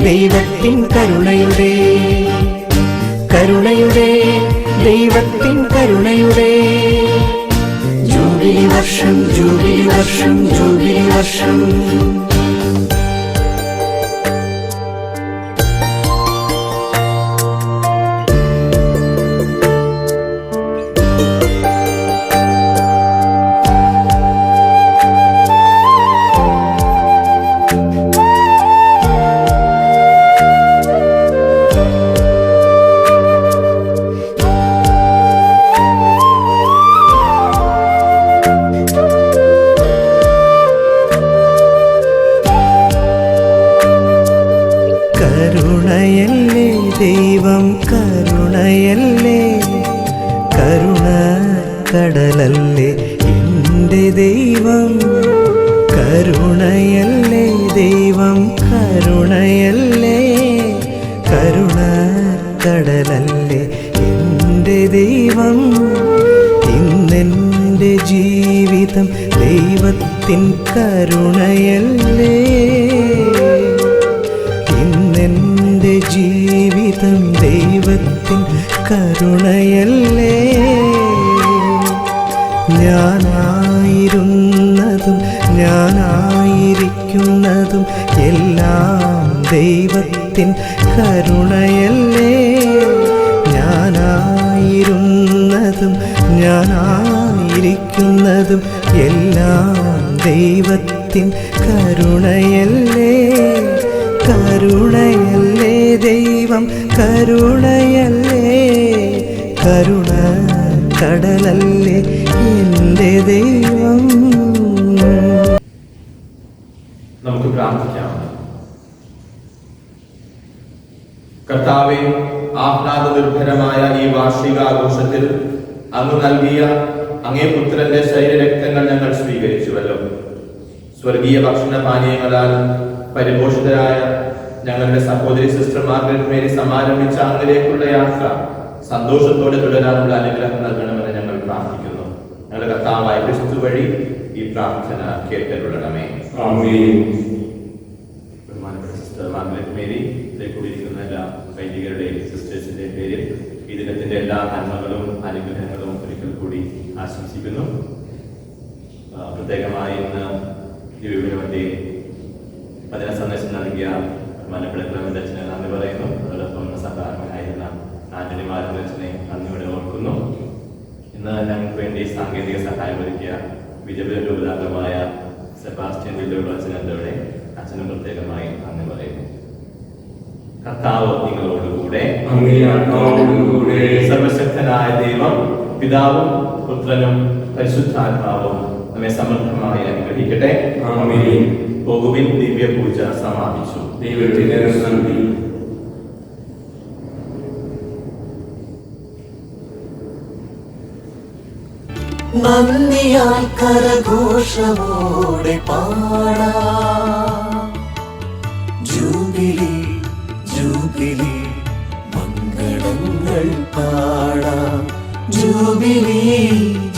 ദൈവത്തിൻ കരുണയുടെ കരുണയുടെ ദൈവത്തിൻ കരുണയുടെ ജൂബിലി വർഷം ജൂബിലി വർഷം ജൂബിലി വർഷം. കരുണയല്ലേ ദൈവം കരുണയല്ലേ, കരുണ കടലല്ലേ എൻ്റെ ദൈവം. കരുണയല്ലേ ദൈവം കരുണയല്ലേ, കരുണ കടലല്ലേ എൻ്റെ ദൈവം. ഇന്നെൻ്റെ ജീവിതം ദൈവത്തിൻ കരുണയല്ലേ, ഇന്നെൻ്റെ ജീവിതം ദൈവത്തിൻ കരുണയല്ലേ. ഞാനായിരുന്നതും ഞാനായിരിക്കുന്നതും എല്ലാം ദൈവത്തിൻ കരുണയല്ലേ. ഞാനായിരുന്നതും ഞാനായിരിക്കുന്നതും എല്ലാം ദൈവത്തിൻ കരുണയല്ലേ. കരുണയല്ലേ ദൈവം കരുണയല്ലേ, കരുണ കടലല്ലേ എൻ്റെ ദൈവം. നമുക്ക് പ്രാർത്ഥിക്കാം. കർത്താവേ, ആഹ്ലാദ നിർഭരമായ ഈ വാർഷികാഘോഷത്തിൽ അങ്ങ് നൽകിയ അങ്ങേ പുത്രന്റെ ശരീരരക്തങ്ങൾ ഞങ്ങൾ സ്വീകരിച്ചുവല്ലോ. സ്വർഗീയ ഭക്ഷണപാനീയങ്ങളാൽ പരിപോഷിതരായ ഞങ്ങളുടെ സഹോദരി സിസ്റ്റർ മാർഗരറ്റ് മേരി സമാരംഭിച്ച അങ്ങിലേക്കുള്ള യാത്ര സന്തോഷത്തോടെ തുടരാനുള്ള അനുഗ്രഹം നൽകണമെന്ന് ഞങ്ങൾ പ്രാർത്ഥിക്കുന്നു. ഞങ്ങളുടെ കർത്താവായ ക്രിസ്തു വഴി ഈ പ്രാർത്ഥന കേട്ടരുളണമേ. ബഹുമാനപ്പെട്ട സിസ്റ്റർ മാർഗരറ്റ് മേരി, കൂടിയിരിക്കുന്ന എല്ലാ വൈദികരുടെയും സിസ്റ്റേഴ്സിന്റെയും പേരിൽ ഈ ദിനത്തിന്റെ എല്ലാ നന്മകളും അനുഗ്രഹങ്ങളും ഒരിക്കൽ കൂടി ആശംസിക്കുന്നു. പ്രത്യേകമായി ഇന്ന് ദിവ്യവിനോദന്റെ വചന സന്ദേശം നൽകിയ ബഹുമാനപ്പെട്ട ക്ലെമന്റ് അച്ഛനെ നന്ദി പറയുന്നു. അതോടൊപ്പം സഹകാരനായിരുന്ന ആന്റണി മാർഗരറ്റിനെ നന്ദിയോടെ ഓർക്കുന്നു. ഇന്ന് ഞങ്ങൾക്ക് വേണ്ടി സാങ്കേതിക സഹായം ഒരുക്കിയ വിജയപുരം രൂപതാംഗമായ സെബാസ്റ്റ്യൻ വില്ലോട് അച്ഛനോടെ അച്ഛനും പ്രത്യേകമായി നന്ദി പറയുന്നു. കർത്താവ് നിങ്ങളോടുകൂടെ, സർവശക്തനായ ദൈവം പിതാവും പുത്രനും പരിശുദ്ധാത്മാവും നമ്മെ സമൃദ്ധമായി അനുഗ്രഹിക്കട്ടെ. പോകുവിൻ. ദിവ്യ പൂജ സമാപിച്ചു. ദൈവത്തിന് നന്ദി. നന്ദിയാൽ കരഘോഷമോടെ പാടാം. ജൂബിലി ജൂബിലി മംഗളങ്ങൾ പാടാം. ജൂബിലി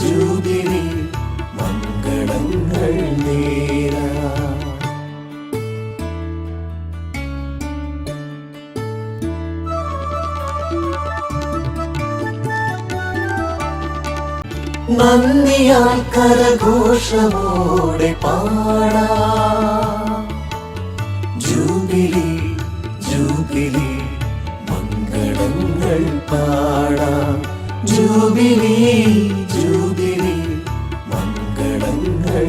ജൂബിലി മംഗളങ്ങൾ നേരാം. നന്ദിയാൽ കരഘോഷമോടെ പാടാം. ജൂബിലി ജൂബിലി മംഗളങ്ങൾ പാടാം. ജൂബിലി ജൂബിലി മംഗളങ്ങൾ